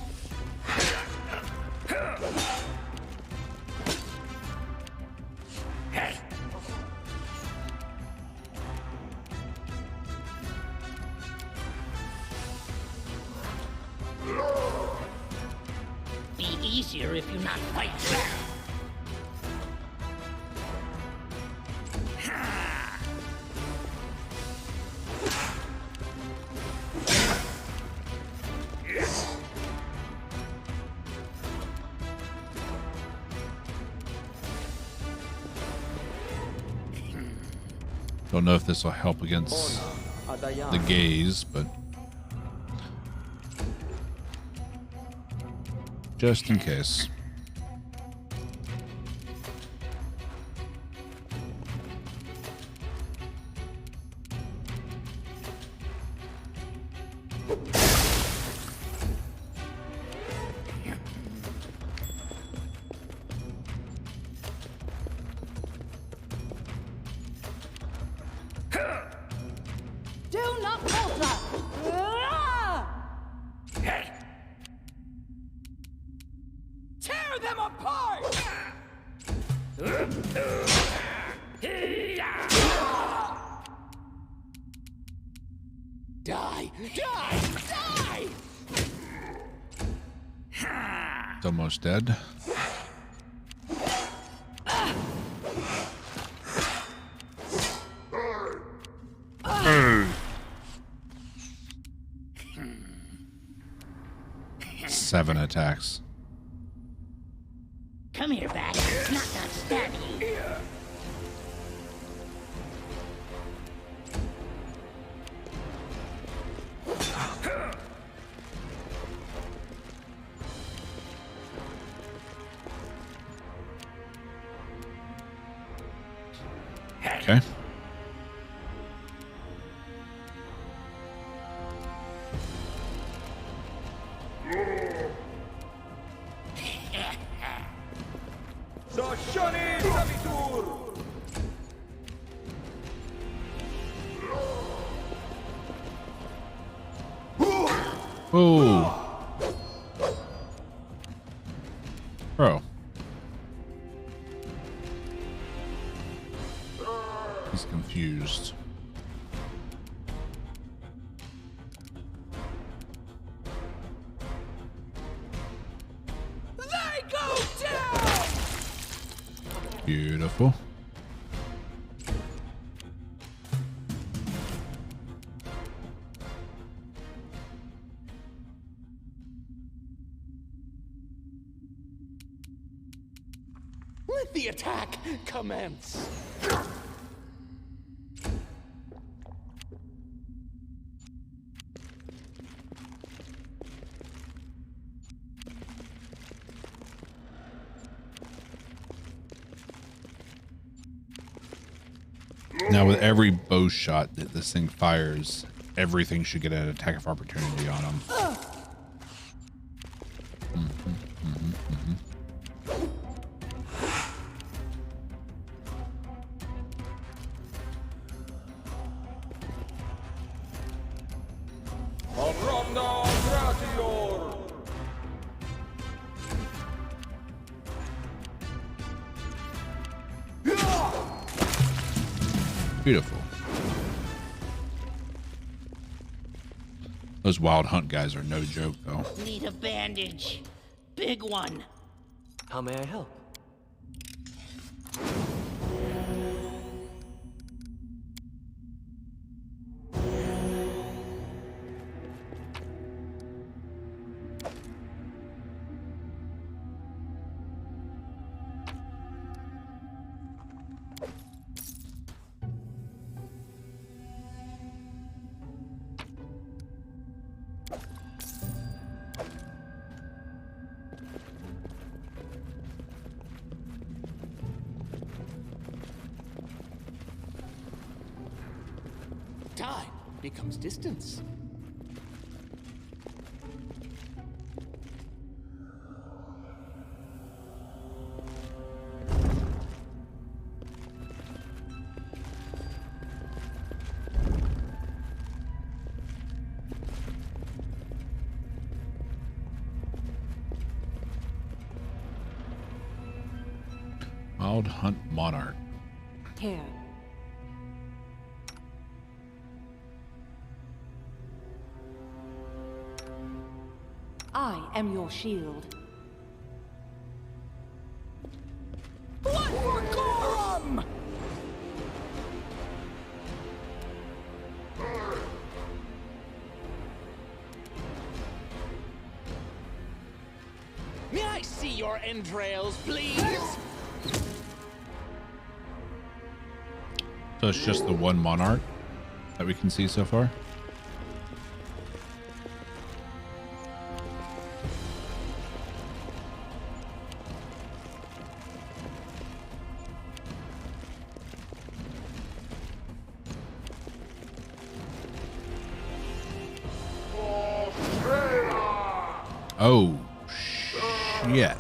Be easier if you not fight back. Don't know if this will help against the gaze, but just in case. Do not falter! Ah! Tear them apart! Die! Die! Die! It's almost dead. Seven attacks. Come here, Bat. Not gonna stab you. Okay. Stagioni Savitur. Oh. Bro. He's confused. They go down! Beautiful. Let the attack commence. Now, with every bow shot that this thing fires, everything should get an attack of opportunity on them. Beautiful. Those wild hunt guys are no joke, though. Need a bandage. Big one. How may I help? Time becomes distance. Wild hunt monarch. Here. I am your shield. Blood for Gorum! May I see your entrails, please? So it's just the one monarch that we can see so far? Oh, shit.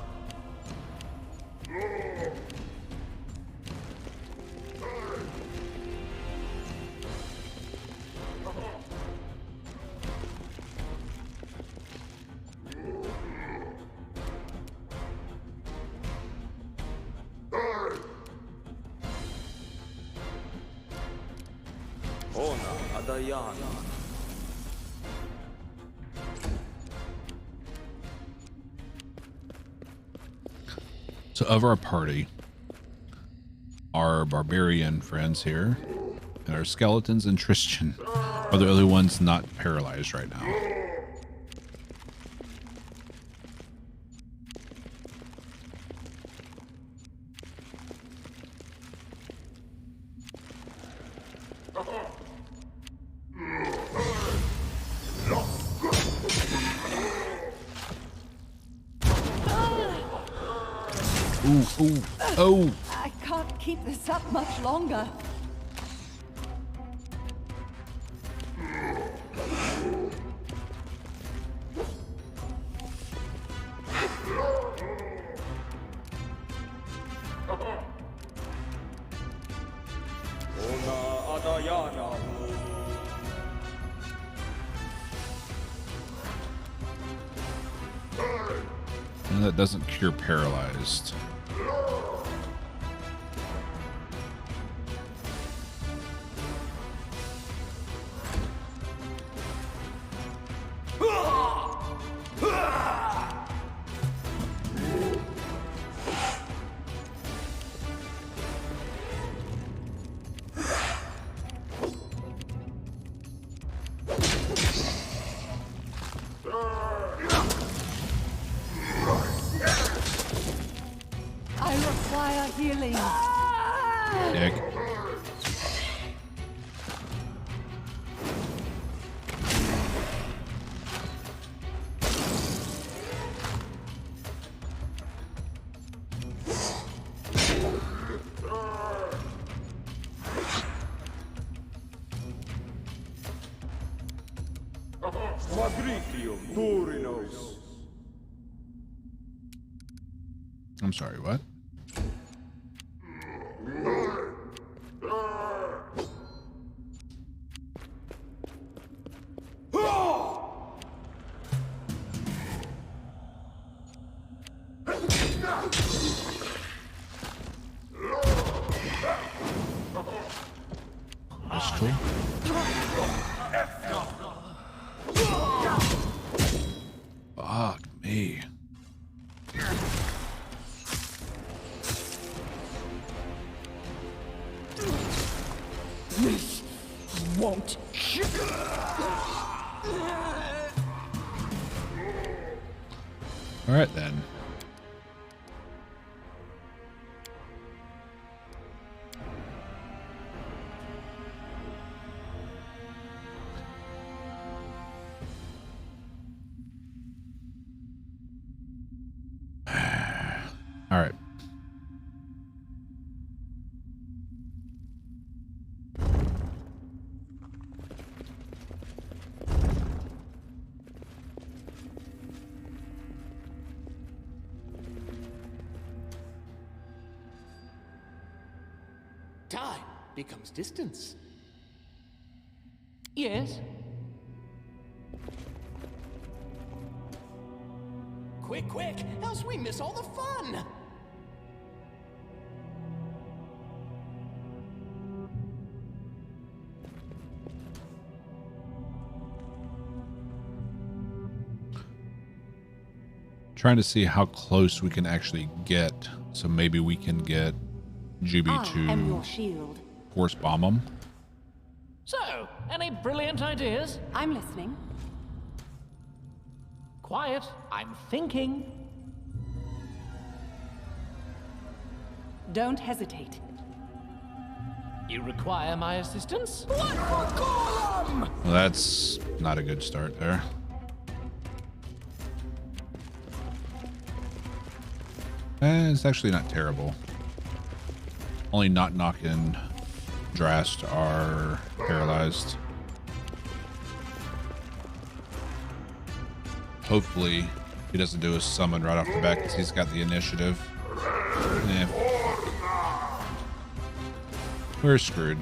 So of our party, our barbarian friends here, and our skeletons and Tristan are the only ones not paralyzed right now. Ooh, oh! I can't keep this up much longer. And that doesn't cure paralyzed. Dick. Magritium Durinos. I'm sorry, what? Pistol. Fuck me. This won't. All right then. All right. Time becomes distance. Yes? Quick, quick, else we miss all the fun! Trying to see how close we can actually get, so maybe we can get Juby I am your to shield. force bomb them. So, any brilliant ideas? I'm listening. Quiet, I'm thinking. Don't hesitate. You require my assistance? Well, that's not a good start there. It's actually not terrible. Only not knocking Drast are paralyzed. Hopefully he doesn't do a summon right off the bat because he's got the initiative. Yeah. We're screwed.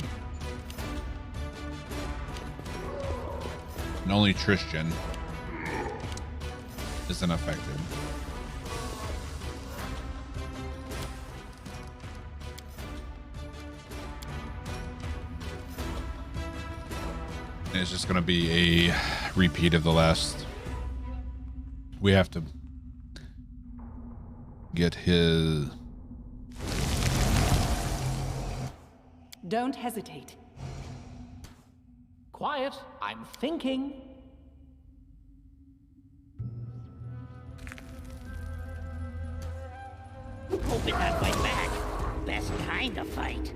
And only Tristan isn't affected. And it's just going to be a repeat of the last. We have to get his. Don't hesitate. Quiet, I'm thinking. Hope it not fight back. Best kind of fight.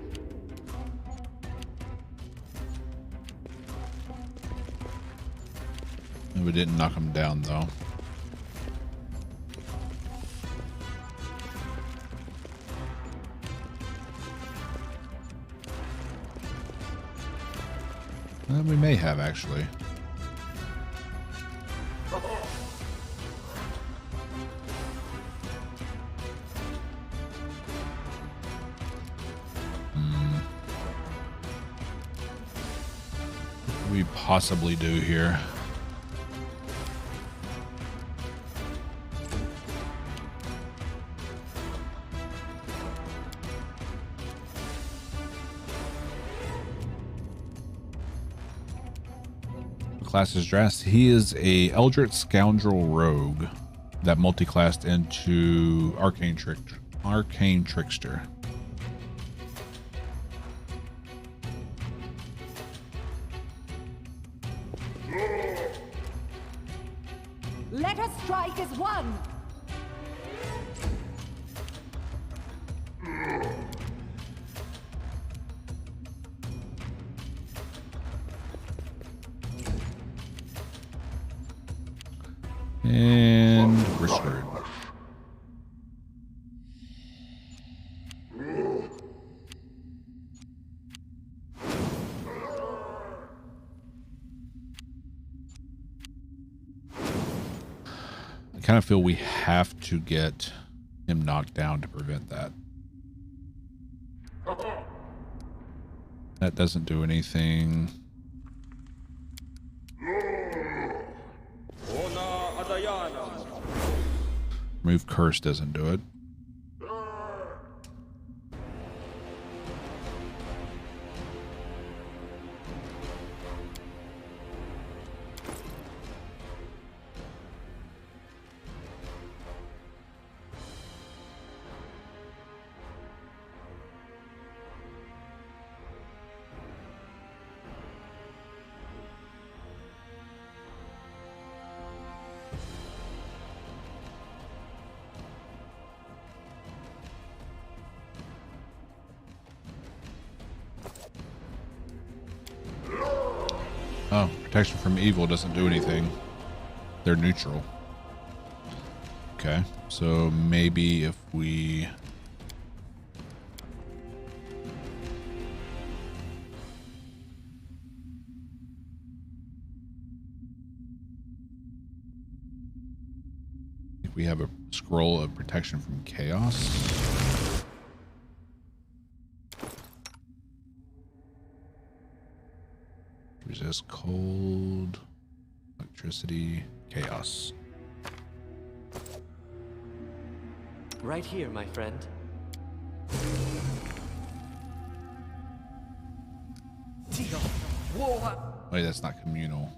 We didn't knock him down though. We may have actually. What could we possibly do here? Class is Drast. He is a Eldritch Scoundrel Rogue that multi-classed into Arcane Trickster. Let us strike as one. And we're screwed. I kind of feel we have to get him knocked down to prevent that. That doesn't do anything. Remove curse doesn't do it. Oh, protection from evil doesn't do anything. They're neutral. Okay, so maybe if we... if we have a scroll of protection from chaos. Resist cold, electricity, chaos. Right here, my friend. Wait, that's not communal.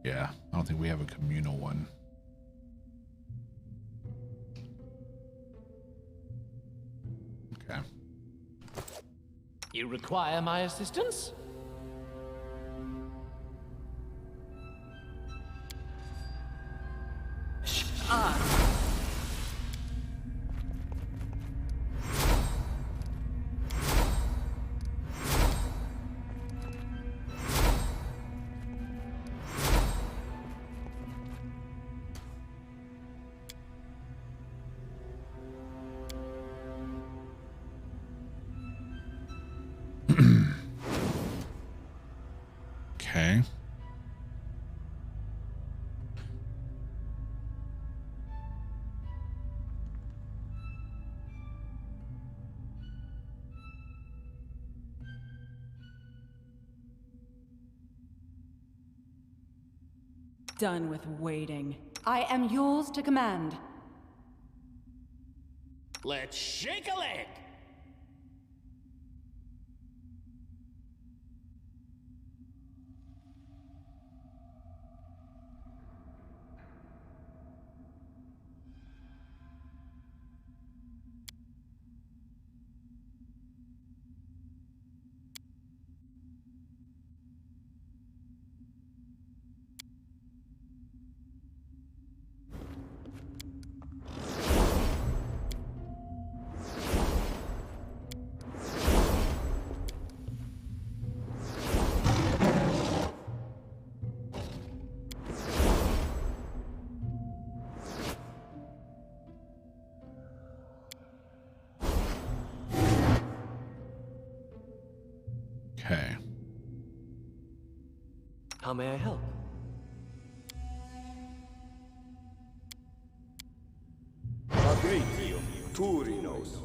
Yeah, I don't think we have a communal one. Okay. You require my assistance? Okay. Done with waiting. I am yours to command. Let's shake a leg! Okay. How may I help? Agritio, Turinos.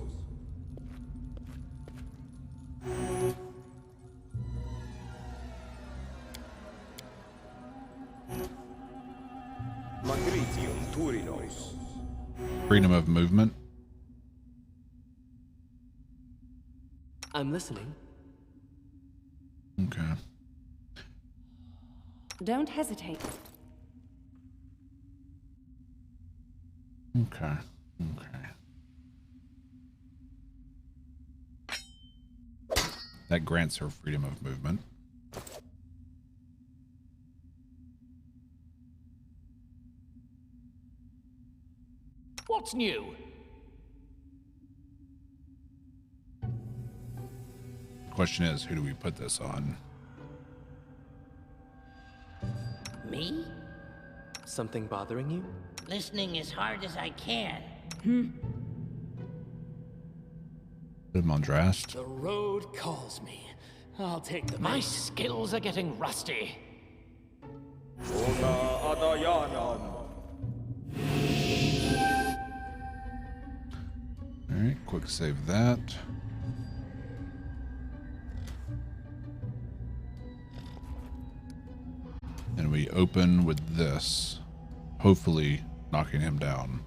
Magritium Turinos. Freedom of movement. I'm listening. Okay. Don't hesitate. Okay. Okay. That grants her freedom of movement. What's new? question is, who do we put this on? Me? Something bothering you? Listening as hard as I can. Put him on Drast. The road calls me. I'll take the My bait. skills are getting rusty. Ona Adayanam. All right, quick save that. And we open with this, hopefully knocking him down.